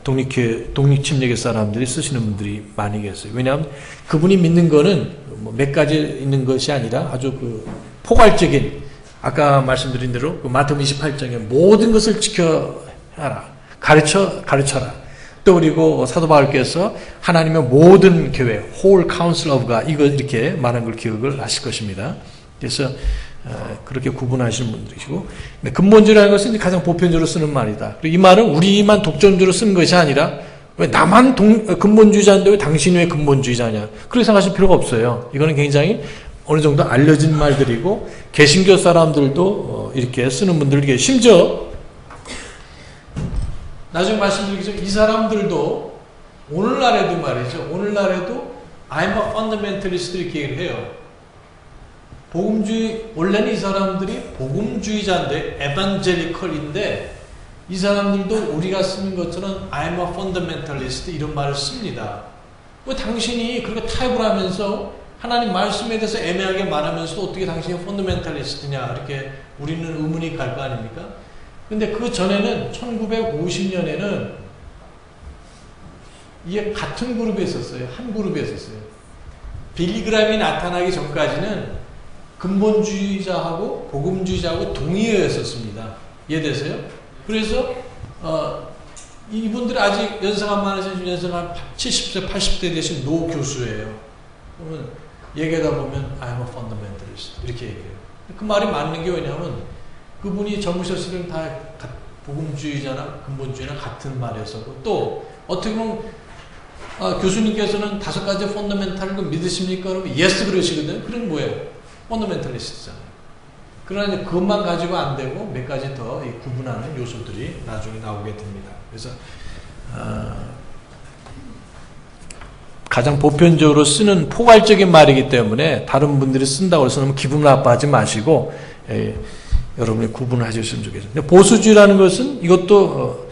독립침례교 사람들이 쓰시는 분들이 많이 계세요. 왜냐하면 그분이 믿는 거는 뭐 몇 가지 있는 것이 아니라 아주 그 포괄적인, 아까 말씀드린 대로 그 마태복음 28장에 모든 것을 지켜라, 가르쳐라. 또 그리고 사도 바울께서 하나님의 모든 교회, whole counsel of God, 이거 이렇게 말한 걸 기억을 하실 것입니다. 그래서 그렇게 구분하시는 분들이시고, 근본주의라는 것은 가장 보편적으로 쓰는 말이다. 그리고 이 말은 우리만 독점적으로 쓰는 것이 아니라 왜 나만 근본주의자인데 왜 당신이 왜 근본주의자냐, 그렇게 생각하실 필요가 없어요. 이거는 굉장히 어느 정도 알려진 말들이고, 개신교 사람들도 이렇게 쓰는 분들이 계시고, 심지어 나중에 말씀드리겠지만 이 사람들도 오늘날에도 말이죠, 오늘날에도 I'm a fundamentalist 이렇게 얘기를 해요. 복음주의, 원래는 이 사람들이 복음주의자인데 에반젤리컬인데, 이 사람들도 우리가 쓰는 것처럼 I'm a fundamentalist 이런 말을 씁니다. 왜 당신이 그렇게 타협을 하면서 하나님 말씀에 대해서 애매하게 말하면서 어떻게 당신이 펀더멘탈리스트냐, 이렇게 우리는 의문이 갈 거 아닙니까? 근데 그 전에는 1950년에는 이게 같은 그룹에 있었어요. 한 그룹에 있었어요. 빌리그램이 나타나기 전까지는 근본주의자하고 복음주의자하고 동의어였었습니다. 이해되세요? 그래서 이분들이 아직 연세가 많으신 연세가 70세, 80대 되신 노 교수예요. 그러면 얘기하다 보면 I'm a fundamentalist 이렇게 얘기해요. 그 말이 맞는 게 왜냐하면 그분이 젊으셨을 때는 다 복음주의자나 근본주의나 같은 말이었었고, 또 어떻게 보면 교수님께서는 5가지 펀더멘탈을 믿으십니까? 그러면 yes 그러시거든요. 그럼 뭐예요? 펀더멘탈리스트잖아요. 그러나 이제 그것만 가지고 안 되고 몇 가지 더 구분하는 요소들이 나중에 나오게 됩니다. 그래서 가장 보편적으로 쓰는 포괄적인 말이기 때문에 다른 분들이 쓴다고 해서 너무 기분 나빠하지 마시고 여러분이 구분을 하셨으면 좋겠습니다. 보수주의라는 것은 이것도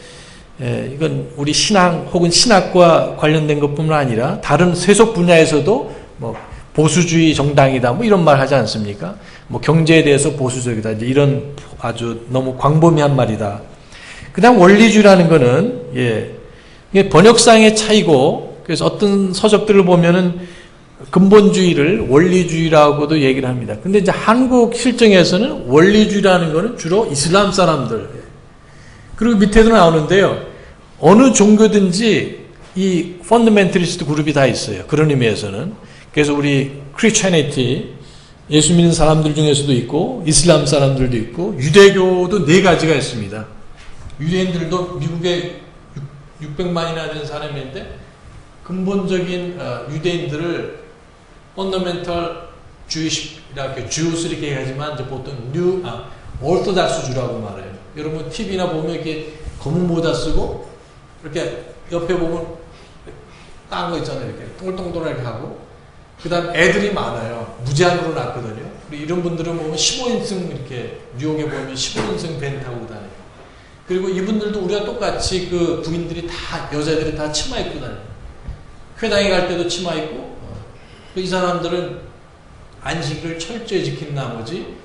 이건 우리 신앙 혹은 신학과 관련된 것뿐만 아니라 다른 세속 분야에서도 뭐 보수주의 정당이다 뭐 이런 말 하지 않습니까? 뭐 경제에 대해서 보수적이다 이런 아주 너무 광범위한 말이다. 그다음 원리주의라는 거는 이게 번역상의 차이고, 그래서 어떤 서적들을 보면은 근본주의를 원리주의라고도 얘기를 합니다. 근데 이제 한국 실정에서는 원리주의라는 거는 주로 이슬람 사람들, 그리고 밑에도 나오는데요. 어느 종교든지 이 펀더멘털리스트 그룹이 다 있어요. 그런 의미에서는. 그래서 우리 크리스천리티, 예수 믿는 사람들 중에서도 있고 이슬람 사람들도 있고 유대교도 4가지가 있습니다. 유대인들도 미국에 600만이나 되는 사람인데 근본적인 유대인들을 펀더멘털 주이시라고 주스 이렇게 얘기하지만 이제 보통 오르토닥스주라고 말해요. 여러분 TV나 보면 이렇게 검은 모자 쓰고 이렇게 옆에 보면 딴 거 있잖아요. 이렇게 동글동글하게 하고, 그 다음 애들이 많아요. 무제한으로 낳거든요. 이런 분들은 보면 15인승 이렇게 뉴욕에 보면 15인승 밴 타고 다녀요. 그리고 이분들도 우리가 똑같이 그 부인들이 다, 여자들이 다 치마 입고 다녀요. 회당에 갈 때도 치마 입고, 이 사람들은 안식일을 철저히 지킨 나머지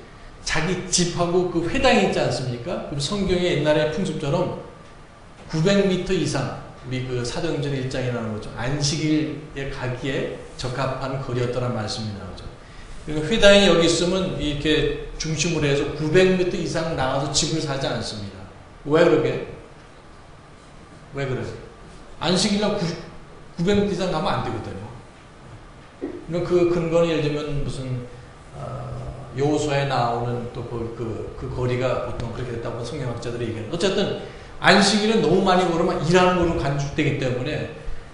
자기 집하고 그 회당이 있지 않습니까? 그리고 성경의 옛날의 풍습처럼 900m 이상, 우리 그 사도행전 1장에 나오는 거죠. 안식일에 가기에 적합한 거리였더란 말씀이 나오죠. 그리고 회당이 여기 있으면 이렇게 중심으로 해서 900m 이상 나가서 집을 사지 않습니다. 왜 그러게? 왜 그래요? 안식일날 900m 이상 가면 안 되거든요. 그 근거는 예를 들면 무슨 여호수아에 나오는 또 그 거리가 보통 그렇게 됐다고 성경학자들이 얘기해요. 어쨌든 안식일은 너무 많이 걸으면 일하는 걸로 간주되기 때문에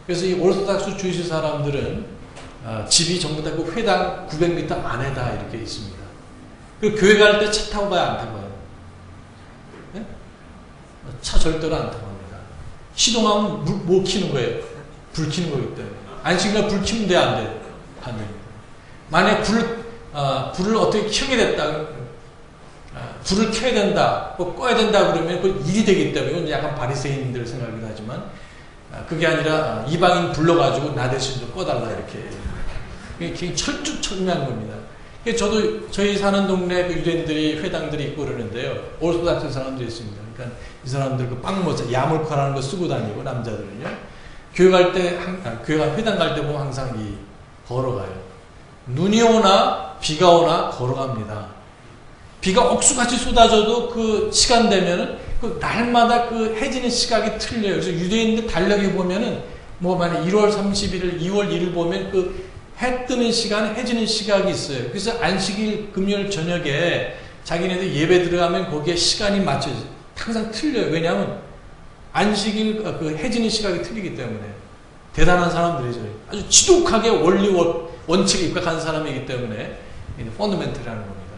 그래서 이 오르토닥스 주이시 사람들은 집이 전부 다 그 회당 900m 안에다 이렇게 있습니다. 그리고 교회 갈 때 차 타고 가야 안 타고 가요. 네? 차 절대로 안 타고 갑니다. 시동하면 뭐 켜는 거예요? 불 켜는 거기 때문에. 안식일날 불 켜면 돼, 안 돼? 안 됩니다. 만약에 불을 어떻게 켜게 됐다, 불을 켜야 된다, 꺼야 된다 그러면 그 일이 되기 때문에, 이건 약간 바리새인들 생각이긴 하지만, 그게 아니라 이방인 불러가지고 나 대신 좀 꺼달라 이렇게. 그게 철두철미한 겁니다. 저도 저희 사는 동네 그 유대인들이 회당들이 있고 그러는데요. 오르토닥스 사람들이 있습니다. 그러니까 이 사람들 그 빵모자, 야물카라는 거 쓰고 다니고 남자들은요. 교회 갈 때, 회당 갈 때 보면 항상 걸어가요. 눈이 오나 비가 오나 걸어갑니다. 비가 억수같이 쏟아져도 그 시간 되면은 그 날마다 그 해지는 시각이 틀려요. 그래서 유대인들 달력에 보면은 뭐 만약 1월 31일, 2월 1일 보면 그 해 뜨는 시간, 해지는 시각이 있어요. 그래서 안식일 금요일 저녁에 자기네들 예배 들어가면 거기에 시간이 맞춰져요. 항상 틀려요. 왜냐하면 안식일 그 해지는 시각이 틀리기 때문에. 대단한 사람들이죠. 아주 지독하게 원리 원칙에 입각한 사람이기 때문에 펀더멘털이라는 겁니다.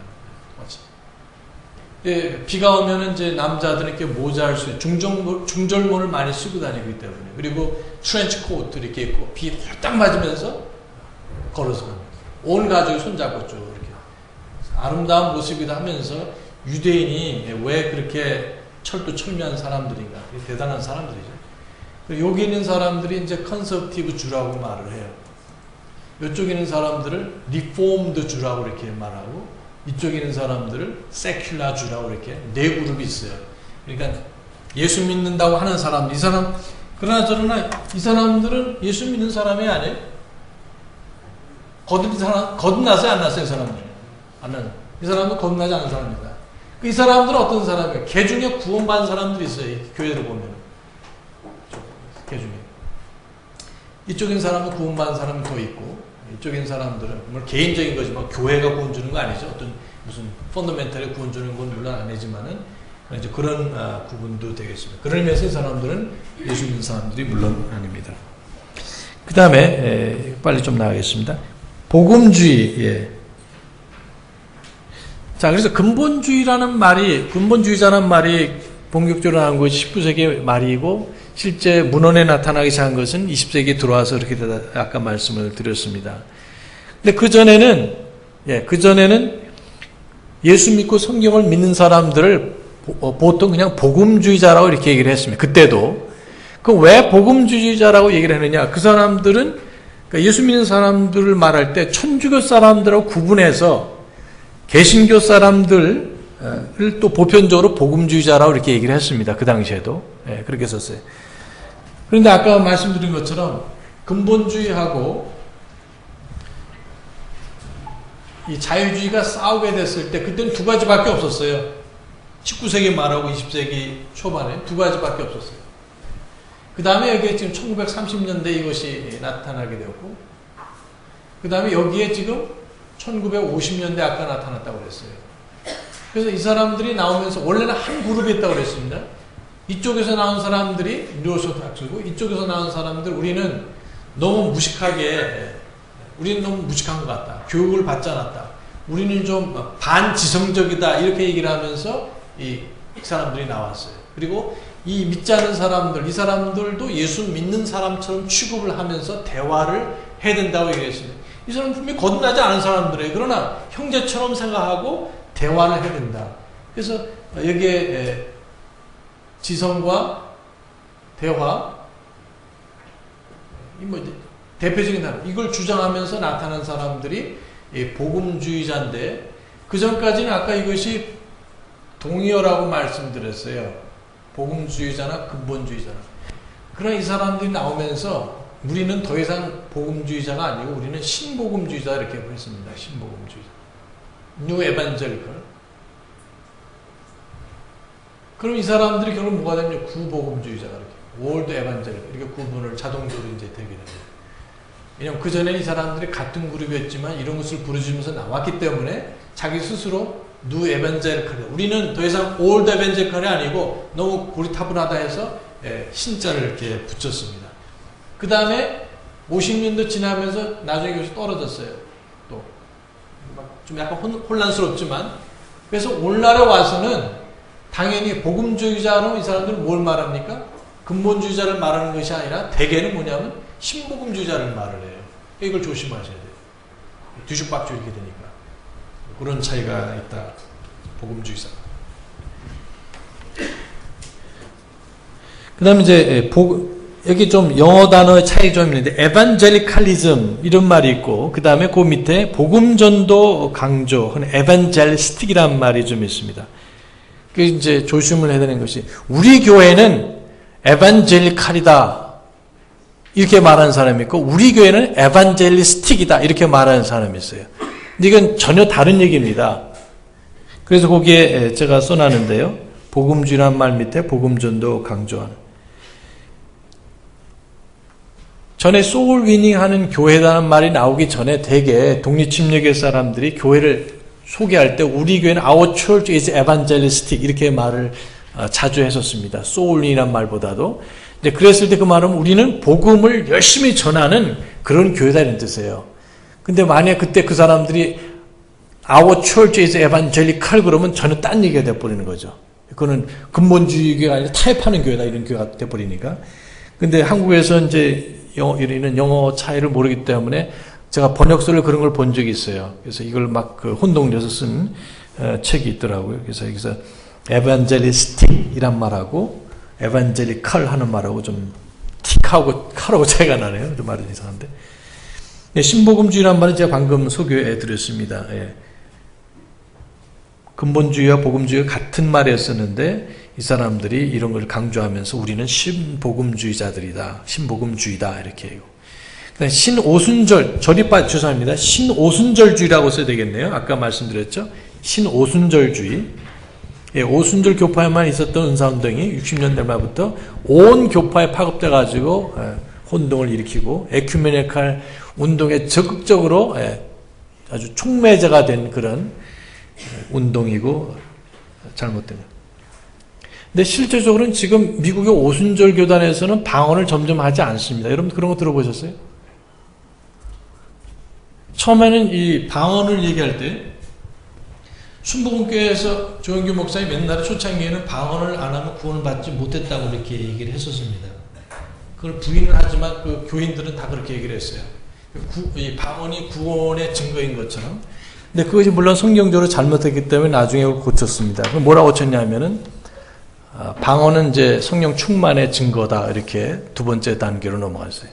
예, 비가 오면은 이제 남자들은 이렇게 모자를 쓰고 중절모를 많이 쓰고 다니기 때문에, 그리고 트렌치 코트 이렇게 입고 비 홀딱 맞으면서 걸어서 갑니다. 온 가족이 손잡고 쭉 이렇게 아름다운 모습이다 하면서 유대인이 왜 그렇게 철두철미한 사람들인가? 대단한 사람들이죠. 여기 있는 사람들이 이제 컨서티브 주라고 말을 해요. 이쪽에 있는 사람들을 리포음드 주라고 이렇게 말하고, 이쪽에 있는 사람들을 세큘라 주라고 이렇게 네 그룹이 있어요. 그러니까 예수 믿는다고 하는 사람, 그러나 저러나 이 사람들은 예수 믿는 사람이 아니에요. 거듭나서 안 났어요, 이 사람들. 안 나요. 이 사람도 거듭나지 않은 사람입니다. 이 사람들은 어떤 사람이에요? 개 중에 구원받은 사람들이 있어요. 이 교회를 보면. 개 중에. 이쪽인 사람은 구원받은 사람이 더 있고, 이쪽인 사람들은, 물론 개인적인 거지만, 교회가 구원 주는 거 아니죠. 어떤 무슨 펀더멘털에 구원 주는 건 물론 아니지만은, 이제 그런 구분도 되겠습니다. 그러면서 이 사람들은 예수 믿는 사람들이 물론 아닙니다. 그 다음에, 빨리 좀 나가겠습니다. 복음주의, 예. 자, 그래서 근본주의자라는 말이 본격적으로 나온 것이 19세기 말이고, 실제 문헌에 나타나기 시작한 것은 20세기에 들어와서 그렇게 아까 말씀을 드렸습니다. 근데 그전에는 예수 믿고 성경을 믿는 사람들을 보통 그냥 복음주의자라고 이렇게 얘기를 했습니다. 그때도. 그 왜 복음주의자라고 얘기를 했느냐? 그 사람들은, 그러니까 예수 믿는 사람들을 말할 때 천주교 사람들하고 구분해서 개신교 사람들을 또 보편적으로 복음주의자라고 이렇게 얘기를 했습니다. 그 당시에도. 예, 그렇게 썼어요. 그런데 아까 말씀드린 것처럼 근본주의하고 이 자유주의가 싸우게 됐을 때 그때는 두 가지밖에 없었어요. 19세기 말하고 20세기 초반에 두 가지밖에 없었어요. 그 다음에 여기에 지금 1930년대 이것이 나타나게 되었고, 그 다음에 여기에 지금 1950년대 아까 나타났다고 그랬어요. 그래서 이 사람들이 나오면서 원래는 한 그룹이 있다고 그랬습니다. 이쪽에서 나온 사람들이 뉴오소닥스고, 이쪽에서 나온 사람들, 우리는 너무 무식한 것 같다. 교육을 받지 않았다. 우리는 좀 반지성적이다. 이렇게 얘기를 하면서 이 사람들이 나왔어요. 그리고 이 믿지 않은 사람들, 이 사람들도 예수 믿는 사람처럼 취급을 하면서 대화를 해야 된다고 얘기했습니다. 이 사람은 분명히 거듭나지 않은 사람들이에요. 그러나 형제처럼 생각하고 대화를 해야 된다. 그래서 여기에 지성과 대화, 대표적인 사람, 이걸 주장하면서 나타난 사람들이 복음주의자인데, 그 전까지는 아까 이것이 동의어라고 말씀드렸어요. 복음주의자나 근본주의자나. 그러나 이 사람들이 나오면서 우리는 더 이상 복음주의자가 아니고 우리는 신복음주의자 이렇게 했습니다. 신복음주의자. 뉴 에반젤리컬. 그럼 이 사람들이 결국 뭐가 되냐? 구복음주의자가 이렇게. 월드 에반젤리컬. 이렇게 구분을 자동적으로 이제 되게 됩니다. 왜냐면 그전에 이 사람들이 같은 그룹이었지만 이런 것을 부르짖으면서 나왔기 때문에 자기 스스로 뉴 에반젤리칼. 우리는 더 이상 올드 에반젤리칼이 아니고 너무 고리타분하다 해서 신자를 이렇게 붙였습니다. 그 다음에 50년도 지나면서 나중에 여기서 떨어졌어요. 또 좀 약간 혼란스럽지만, 그래서 오늘날에 와서는 당연히 복음주의자로 이 사람들은 뭘 말합니까? 근본주의자를 말하는 것이 아니라 대개는 뭐냐면 신복음주의자를 말을 해요. 이걸 조심하셔야 돼요. 뒤죽박죽 이렇게 되니까. 그런 차이가 있다. 복음주의자. 그 다음에 이제 여기 좀 영어 단어의 차이 좀 있는데 에반젤리칼리즘 이런 말이 있고, 그 다음에 그 밑에 복음전도 강조, 에반젤리스틱이라는 말이 좀 있습니다. 그 이제 조심을 해야 되는 것이, 우리 교회는 에반젤리칼이다 이렇게 말하는 사람이 있고, 우리 교회는 에반젤리스틱이다 이렇게 말하는 사람이 있어요. 근데 이건 전혀 다른 얘기입니다. 그래서 거기에 제가 써놨는데요. 복음주의라는 말 밑에 복음전도 강조하는. 전에 소울 위닝 하는 교회라는 말이 나오기 전에 대개 독립침례교회 사람들이 교회를 소개할 때 우리 교회는 Our Church is Evangelistic 이렇게 말을 자주 했었습니다. 소울 위닝이란 말보다도. 이제 그랬을 때 그 말은 우리는 복음을 열심히 전하는 그런 교회다 이런 뜻이에요. 근데 만약 그때 그 사람들이 Our Church is Evangelical 그러면 전혀 딴 얘기가 돼버리는 거죠. 그거는 근본주의 교회가 아니라 타협하는 교회다 이런 교회가 돼버리니까. 근데 한국에서 이제 우리는 영어 차이를 모르기 때문에 제가 번역서를 그런 걸 본 적이 있어요. 그래서 이걸 막 혼동돼서 쓴 책이 있더라고요. 그래서 여기서 evangelistic이란 말하고 evangelical 하는 말하고 좀 틱하고 칼하고 차이가 나네요. 좀 말은 이상한데. 신복음주의란 말은 제가 방금 소개해 드렸습니다. 근본주의와 복음주의가 같은 말이었었는데 이 사람들이 이런 걸 강조하면서 우리는 신복음주의자들이다. 신복음주의다. 이렇게 해요. 신오순절, 죄송합니다. 신오순절주의라고 써야 되겠네요. 아까 말씀드렸죠. 신오순절주의. 오순절 교파에만 있었던 은사운동이 60년대 말부터 온 교파에 파급돼가지고 혼동을 일으키고 에큐메니칼 운동에 적극적으로 아주 촉매자가 된 그런 운동이고 잘못된 것. 근데 실제적으로는 지금 미국의 오순절 교단에서는 방언을 점점 하지 않습니다. 여러분 그런 거 들어보셨어요? 처음에는 이 방언을 얘기할 때 순복음교회에서 조영규 목사님 맨날 초창기에는 방언을 안 하면 구원을 받지 못했다고 이렇게 얘기를 했었습니다. 그걸 부인을 하지만 그 교인들은 다 그렇게 얘기를 했어요. 이 방언이 구원의 증거인 것처럼. 근데 그것이 물론 성경적으로 잘못했기 때문에 나중에 그걸 고쳤습니다. 그럼 뭐라고 고쳤냐면은 방언은 이제 성령 충만의 증거다 이렇게 두 번째 단계로 넘어갔어요.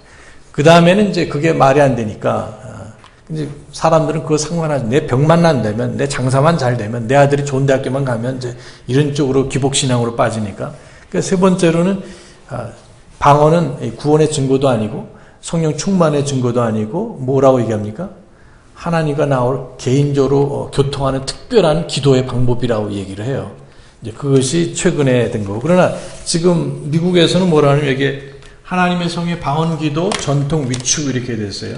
그 다음에는 이제 그게 말이 안 되니까 이제 사람들은 그거 상관하지. 내 병만 안 되면, 내 장사만 잘 되면, 내 아들이 좋은 대학교만 가면 이제 이런 쪽으로 기복신앙으로 빠지니까. 그러니까 세 번째로는 방언은 구원의 증거도 아니고 성령 충만의 증거도 아니고 뭐라고 얘기합니까? 하나님과 나올 개인적으로 교통하는 특별한 기도의 방법이라고 얘기를 해요. 이제 그것이 최근에 된 거고. 그러나 지금 미국에서는 뭐라 하냐면 이게 하나님의 성의 방언 기도 전통 위축 이렇게 됐어요.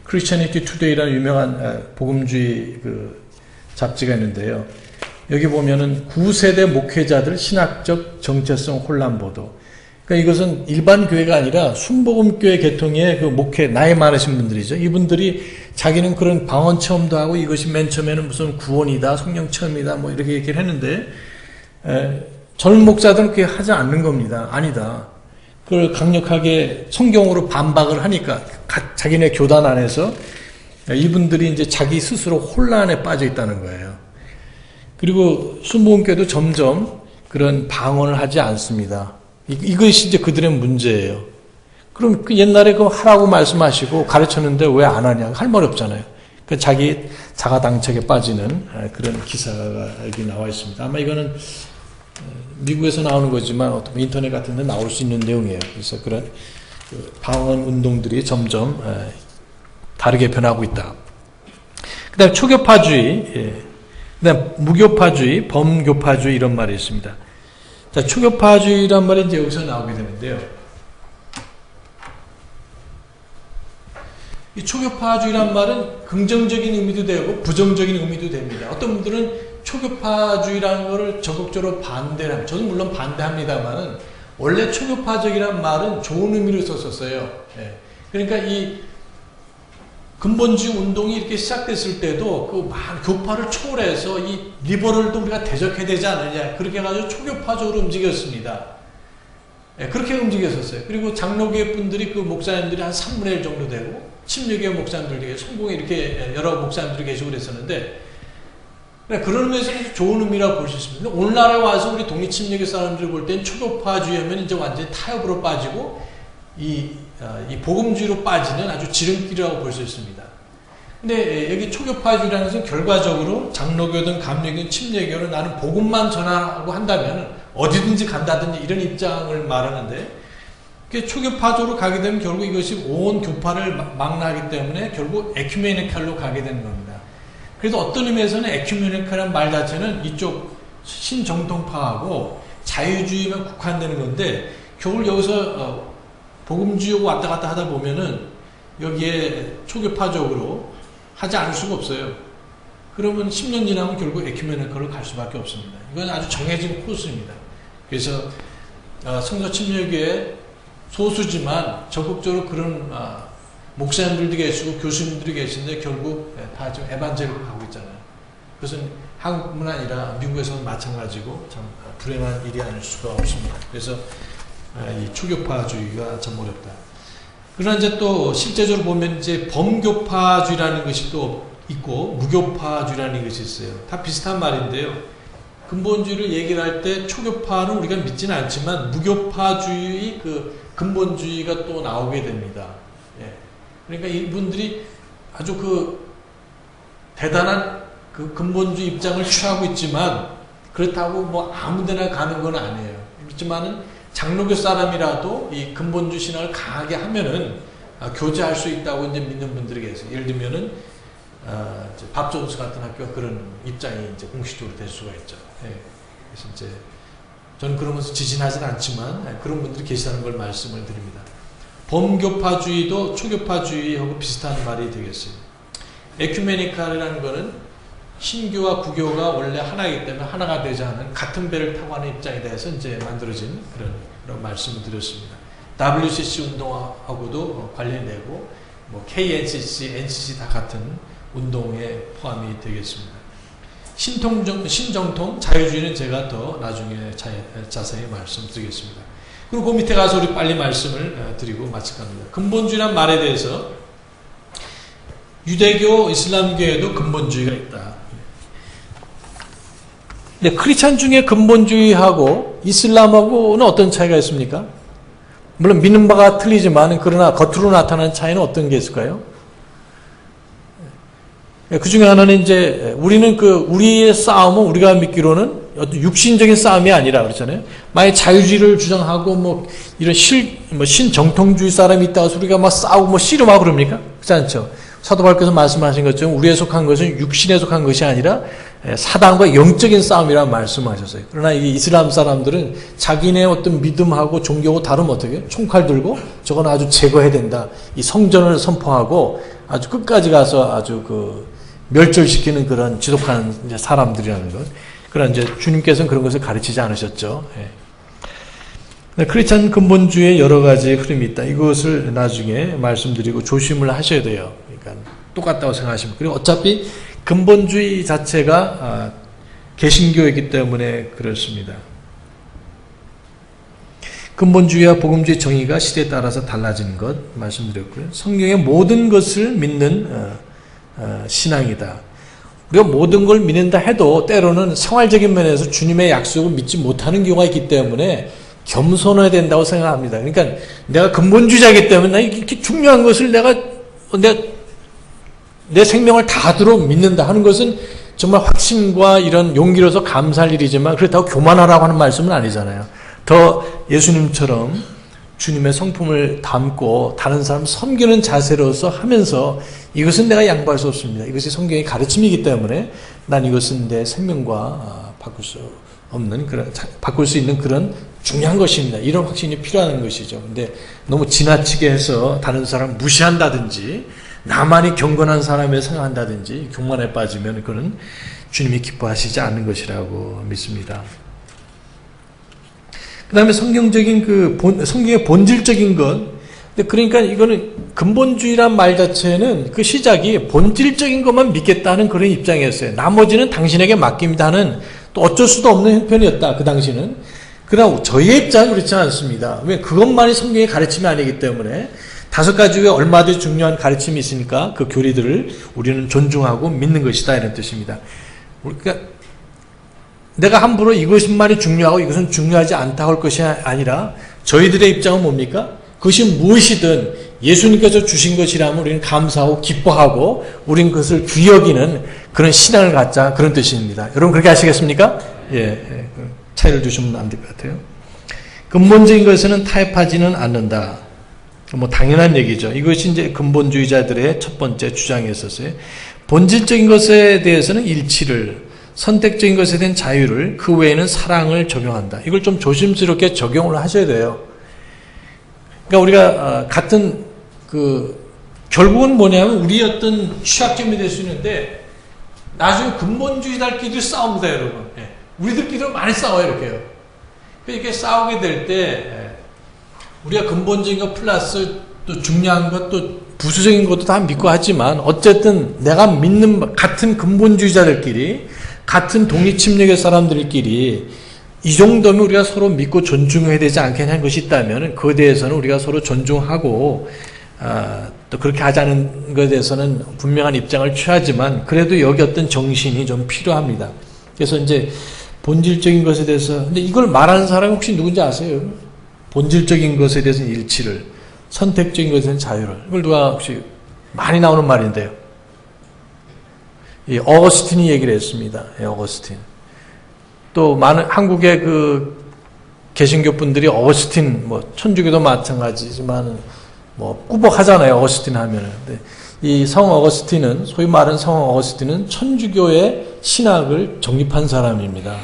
크리스천니티 투데이라는 유명한 복음주의 그 잡지가 있는데요. 여기 보면은 9세대 목회자들 신학적 정체성 혼란 보도. 그러니까 이것은 일반 교회가 아니라 순복음교회 계통의 그 목회, 나이 많으신 분들이죠. 이분들이 자기는 그런 방언 체험도 하고 이것이 맨 처음에는 무슨 구원이다, 성령 체험이다, 뭐 이렇게 얘기를 했는데, 젊은 목사들은 그렇게 하지 않는 겁니다. 아니다. 그걸 강력하게 성경으로 반박을 하니까 자기네 교단 안에서 이분들이 이제 자기 스스로 혼란에 빠져 있다는 거예요. 그리고 순복음교회도 점점 그런 방언을 하지 않습니다. 이것이 이제 그들의 문제예요. 그럼 그 옛날에 그 하라고 말씀하시고 가르쳤는데 왜 안 하냐? 할 말이 없잖아요. 그 자기 자가당착에 빠지는 그런 기사가 여기 나와 있습니다. 아마 이거는 미국에서 나오는 거지만 어떤 인터넷 같은 데 나올 수 있는 내용이에요. 그래서 그런 방언 운동들이 점점 다르게 변하고 있다. 그 다음에 초교파주의, 그 다음에 무교파주의, 범교파주의 이런 말이 있습니다. 자, 초교파주의란 말이 이제 여기서 나오게 되는데요. 이 초교파주의란 말은 긍정적인 의미도 되고 부정적인 의미도 됩니다. 어떤 분들은 초교파주의라는 것을 적극적으로 반대를 합니다. 저는 물론 반대합니다만은 원래 초교파적이라는 말은 좋은 의미로 썼었어요. 예. 그러니까 이 근본주의 운동이 이렇게 시작됐을 때도 그 교파를 초월해서 이 리버럴도 우리가 대적해야 되지 않느냐, 그렇게 해가지고 초교파적으로 움직였습니다. 예, 그렇게 움직였었어요. 그리고 장로교회 분들이 그 목사님들이 한 3분의 1 정도 되고 침례교회 목사님들, 성공에 이렇게 여러 목사님들이 계시고 그랬었는데, 그런 의미에서는 좋은 의미라고 볼 수 있습니다. 오늘날에 와서 우리 독립침례교 사람들이 볼 땐 초교파주의 하면 이제 완전히 타협으로 빠지고 이 복음주의로 빠지는 아주 지름길이라고 볼 수 있습니다. 근데 여기 초교파주의라는 것은 결과적으로 장로교든 감리교든 침례교는 나는 복음만 전하고 한다면 어디든지 간다든지 이런 입장을 말하는데, 초교파적으로 가게 되면 결국 이것이 온 교파를 망라하기 때문에 결국 에큐메니칼로 가게 되는 겁니다. 그래서 어떤 의미에서는 에큐메니칼이라는 말 자체는 이쪽 신정통파하고 자유주의만 국한되는 건데, 결국 여기서 복음주의하고 왔다 갔다 하다 보면은 여기에 초교파적으로 하지 않을 수가 없어요. 그러면 10년 지나면 결국 에큐메니칼로 갈 수밖에 없습니다. 이건 아주 정해진 코스입니다. 그래서 성서침례교회 소수지만 적극적으로 그런 목사님들도 계시고 교수님들이 계신데 결국 다 지금 에반젤리로 가고 있잖아요. 그것은 한국뿐만 아니라 미국에서는 마찬가지고 참 불행한 일이 아닐 수가 없습니다. 그래서 이 초교파주의가 참 어렵다. 그러나 이제 또 실제적으로 보면 이제 범교파주의라는 것이 또 있고 무교파주의라는 것이 있어요. 다 비슷한 말인데요. 근본주의를 얘기를 할 때 초교파는 우리가 믿지는 않지만 무교파주의 그 근본주의가 또 나오게 됩니다. 예. 그러니까 이분들이 아주 그 대단한 그 근본주의 입장을 취하고 있지만 그렇다고 뭐 아무데나 가는 건 아니에요. 그렇지만은 장로교 사람이라도 이 근본주의 신앙을 강하게 하면은 교제할 수 있다고 이제 믿는 분들이 계세요. 예를 들면은 밥 존스 같은 학교가 그런 입장이 이제 공식적으로 될 수가 있죠. 예. 그래서 이제 저는 그런 것을 지진하진 않지만 그런 분들이 계시다는 걸 말씀을 드립니다. 범교파주의도 초교파주의하고 비슷한 말이 되겠어요. 에큐메니칼이라는 것은 신교와 구교가 원래 하나이기 때문에 하나가 되지 않은 같은 배를 타고 하는 입장에 대해서 이제 만들어진 그런 말씀을 드렸습니다. WCC 운동하고도 관련되고 뭐 KNCC, NCC 다 같은 운동에 포함이 되겠습니다. 신정통, 자유주의는 제가 더 나중에 자세히 말씀드리겠습니다. 그리고 그 밑에 가서 우리 빨리 말씀을 드리고 마칠 겁니다. 근본주의란 말에 대해서 유대교, 이슬람교에도 근본주의가 있다. 근데 크리스찬 중에 근본주의하고 이슬람하고는 어떤 차이가 있습니까? 물론 믿는 바가 틀리지만 그러나 겉으로 나타나는 차이는 어떤 게 있을까요? 그 중에 하나는 이제 우리는 우리의 싸움은 우리가 믿기로는 어떤 육신적인 싸움이 아니라 그렇잖아요. 만약 자유주의를 주장하고 뭐 이런 신정통주의 사람이 있다고 해서 우리가 막 싸우고 뭐 씨름하고 그럽니까? 그렇지 않죠. 사도 바울께서 말씀하신 것처럼 우리에 속한 것은 육신에 속한 것이 아니라 사단과 영적인 싸움이라는 말씀하셨어요. 그러나 이 이슬람 사람들은 자기네 어떤 믿음하고 종교하고 다르면 어떻게 총칼 들고 저건 아주 제거해야 된다. 이 성전을 선포하고 아주 끝까지 가서 아주 멸절시키는 그런 지독한 이제 사람들이라는 것. 그러나 이제 주님께서는 그런 것을 가르치지 않으셨죠. 예. 크리스찬 근본주의의 여러 가지 흐름이 있다. 이것을 나중에 말씀드리고 조심을 하셔야 돼요. 그러니까 똑같다고 생각하시면. 그리고 어차피 근본주의 자체가 개신교이기 때문에 그렇습니다. 근본주의와 복음주의 정의가 시대에 따라서 달라지는 것 말씀드렸고요. 성경의 모든 것을 믿는 신앙이다. 우리가 모든 걸 믿는다 해도 때로는 생활적인 면에서 주님의 약속을 믿지 못하는 경우가 있기 때문에 겸손해야 된다고 생각합니다. 그러니까 내가 근본주의자이기 때문에 이렇게 중요한 것을 내 생명을 다하도록 믿는다 하는 것은 정말 확신과 이런 용기로서 감사할 일이지만 그렇다고 교만하라고 하는 말씀은 아니잖아요. 더 예수님처럼 주님의 성품을 담고 다른 사람 섬기는 자세로서 하면서 이것은 내가 양보할 수 없습니다. 이것이 성경의 가르침이기 때문에 난 이것은 내 생명과 바꿀 수 있는 그런 중요한 것입니다. 이런 확신이 필요한 것이죠. 근데 너무 지나치게 해서 다른 사람 무시한다든지 나만이 경건한 사람을 생각한다든지 교만에 빠지면 그는 주님이 기뻐하시지 않는 것이라고 믿습니다. 그 다음에 성경의 본질적인 것. 그러니까 이거는 근본주의란 말 자체는 그 시작이 본질적인 것만 믿겠다는 그런 입장이었어요. 나머지는 당신에게 맡깁니다 하는 또 어쩔 수도 없는 형편이었다. 그 당시는. 그러나 저희의 입장은 그렇지 않습니다. 왜? 그것만이 성경의 가르침이 아니기 때문에 5가지 외에 얼마든지 중요한 가르침이 있으니까 그 교리들을 우리는 존중하고 믿는 것이다 이런 뜻입니다. 그러니까 내가 함부로 이것만이 중요하고 이것은 중요하지 않다 할 것이 아니라 저희들의 입장은 뭡니까? 그것이 무엇이든 예수님께서 주신 것이라면 우리는 감사하고 기뻐하고 우리는 그것을 귀히 여기는 그런 신앙을 갖자 그런 뜻입니다. 여러분 그렇게 하시겠습니까? 예, 차이를 두시면 안 될 것 같아요. 근본적인 것에는 타협하지는 않는다. 뭐 당연한 얘기죠. 이것이 이제 근본주의자들의 첫 번째 주장이었었어요. 본질적인 것에 대해서는 일치를, 선택적인 것에 대한 자유를, 그 외에는 사랑을 적용한다. 이걸 좀 조심스럽게 적용을 하셔야 돼요. 그러니까 우리가 같은 결국은 뭐냐면 우리 어떤 취약점이 될 수 있는데 나중에 근본주의자들끼리 싸웁니다, 여러분. 예. 우리들끼리 많이 싸워요, 이렇게요. 이렇게 싸우게 될 때 우리가 근본적인 것 플러스 또 중요한 것 또 부수적인 것도 다 믿고 하지만 어쨌든 내가 믿는 같은 근본주의자들끼리 같은 독립침략의 사람들끼리 이 정도면 우리가 서로 믿고 존중해야 되지 않겠냐 하는 것이 있다면 그에 대해서는 우리가 서로 존중하고 또 그렇게 하자는 것에 대해서는 분명한 입장을 취하지만 그래도 여기 어떤 정신이 좀 필요합니다. 그래서 이제 본질적인 것에 대해서 근데 이걸 말하는 사람이 혹시 누군지 아세요? 본질적인 것에 대해서는 일치를, 선택적인 것에 대해서는 자유를. 이걸 누가 혹시 많이 나오는 말인데요. 이 어거스틴이 얘기를 했습니다. 어거스틴. 또 많은 한국의 개신교 분들이 어거스틴 천주교도 마찬가지지만 꾸벅하잖아요. 어거스틴 하면은. 이 성 어거스틴은 소위 말하는 성 어거스틴은 천주교의 신학을 정립한 사람입니다.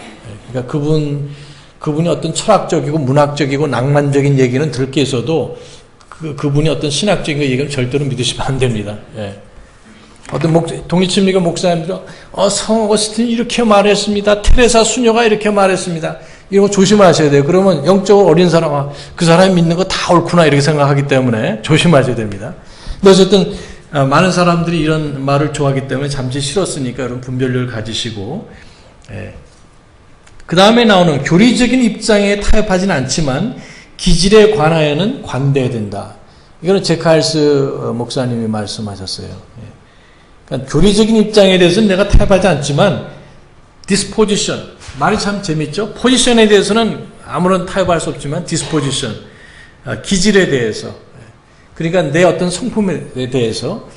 그러니까 그분이 어떤 철학적이고 문학적이고 낭만적인 얘기는 들을 게 있어도 그분이 어떤 신학적인 얘기는 절대로 믿으시면 안 됩니다. 예. 어떤 독립침략의 목사님들은 성 어거스틴이 이렇게 말했습니다. 테레사 수녀가 이렇게 말했습니다. 이런 거 조심하셔야 돼요. 그러면 영적으로 어린 사람, 그 사람이 믿는 거 다 옳구나 이렇게 생각하기 때문에 조심하셔야 됩니다. 근데 어쨌든 많은 사람들이 이런 말을 좋아하기 때문에 잠시 싫었으니까 여러분 분별력을 가지시고 그 다음에 나오는 교리적인 입장에 타협하지는 않지만 기질에 관하여는 관대해야 된다. 이거는 제카일스 목사님이 말씀하셨어요. 그러니까 교리적인 입장에 대해서는 내가 타협하지 않지만 disposition, 말이 참 재밌죠? 포지션에 대해서는 아무런 타협할 수 없지만 disposition, 기질에 대해서 그러니까 내 어떤 성품에 대해서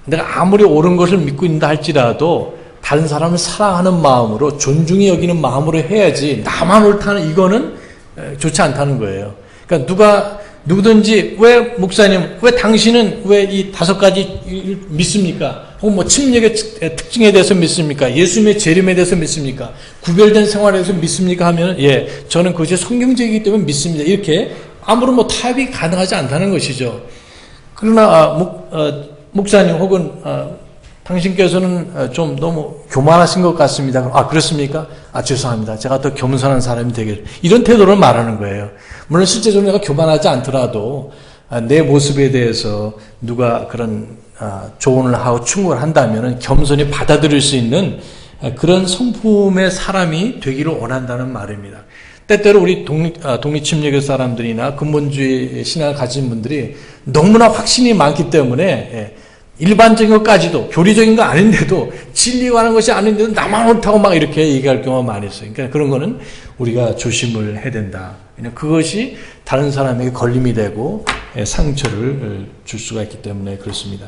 내가 아무리 옳은 것을 믿고 있다 할지라도 다른 사람을 사랑하는 마음으로 존중히 여기는 마음으로 해야지 나만 옳다는 이거는 좋지 않다는 거예요. 그러니까 누구든지 왜 목사님 왜 당신은 왜 이 5가지 믿습니까? 혹은 침략의 특징에 대해서 믿습니까? 예수님의 재림에 대해서 믿습니까? 구별된 생활에 대해서 믿습니까? 하면 저는 그것이 성경적이기 때문에 믿습니다. 이렇게 아무런 타협이 가능하지 않다는 것이죠. 그러나 목사님 혹은 당신께서는 좀 너무 교만하신 것 같습니다. 그렇습니까? 죄송합니다. 제가 더 겸손한 사람이 되길. 이런 태도를 말하는 거예요. 물론 실제적으로 내가 교만하지 않더라도 내 모습에 대해서 누가 그런 조언을 하고 충고를 한다면 겸손히 받아들일 수 있는 그런 성품의 사람이 되기를 원한다는 말입니다. 때때로 우리 독립침략의 사람들이나 근본주의 신앙을 가진 분들이 너무나 확신이 많기 때문에 일반적인 것까지도 교리적인 거 아닌데도 진리가 하는 것이 아닌데도 나만 옳다고 막 이렇게 얘기할 경우가 많이 있어요. 그러니까 그런 거는 우리가 조심을 해야 된다. 왜냐하면 그것이 다른 사람에게 걸림이 되고 상처를 줄 수가 있기 때문에 그렇습니다.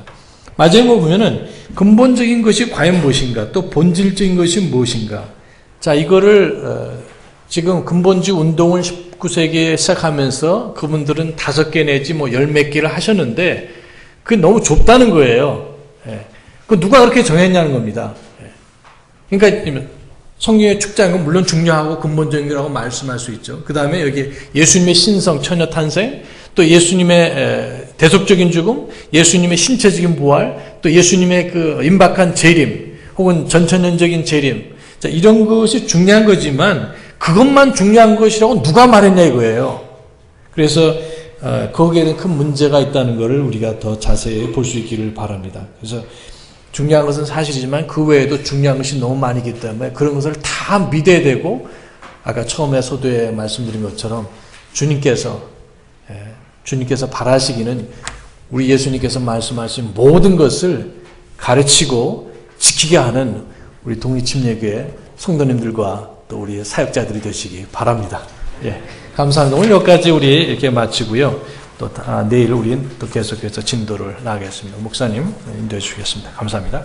마지막으로 보면은 근본적인 것이 과연 무엇인가, 또 본질적인 것이 무엇인가. 자, 이거를 지금 근본주의 운동을 19세기에 시작하면서 그분들은 5개 내지 10몇 개를 하셨는데 그게 너무 좁다는 거예요. 그 누가 그렇게 정했냐는 겁니다. 그러니까 성경의 축자인 건 물론 중요하고 근본적인 거라고 말씀할 수 있죠. 그 다음에 여기 예수님의 신성, 처녀 탄생, 또 예수님에 대속적인 죽음, 예수님의 신체적인 부활, 또 예수님의 그 임박한 재림, 혹은 전천년적인 재림. 자, 이런 것이 중요한 거지만 그것만 중요한 것이라고 누가 말했냐 이거예요. 그래서 거기에 대한 큰 문제가 있다는 것을 우리가 더 자세히 볼 수 있기를 바랍니다. 그래서 중요한 것은 사실이지만 그 외에도 중요한 것이 너무 많이기 때문에 그런 것을 다 믿어야 되고, 아까 처음에 소도에 말씀드린 것처럼 주님께서 바라시기는 우리 예수님께서 말씀하신 모든 것을 가르치고 지키게 하는 우리 독립침례교회 성도님들과 또 우리 사역자들이 되시기 바랍니다. 예, 감사합니다. 오늘 여기까지 우리 이렇게 마치고요. 또 내일 우리는 또 계속해서 진도를 나가겠습니다. 목사님 인도해 주시겠습니다. 감사합니다.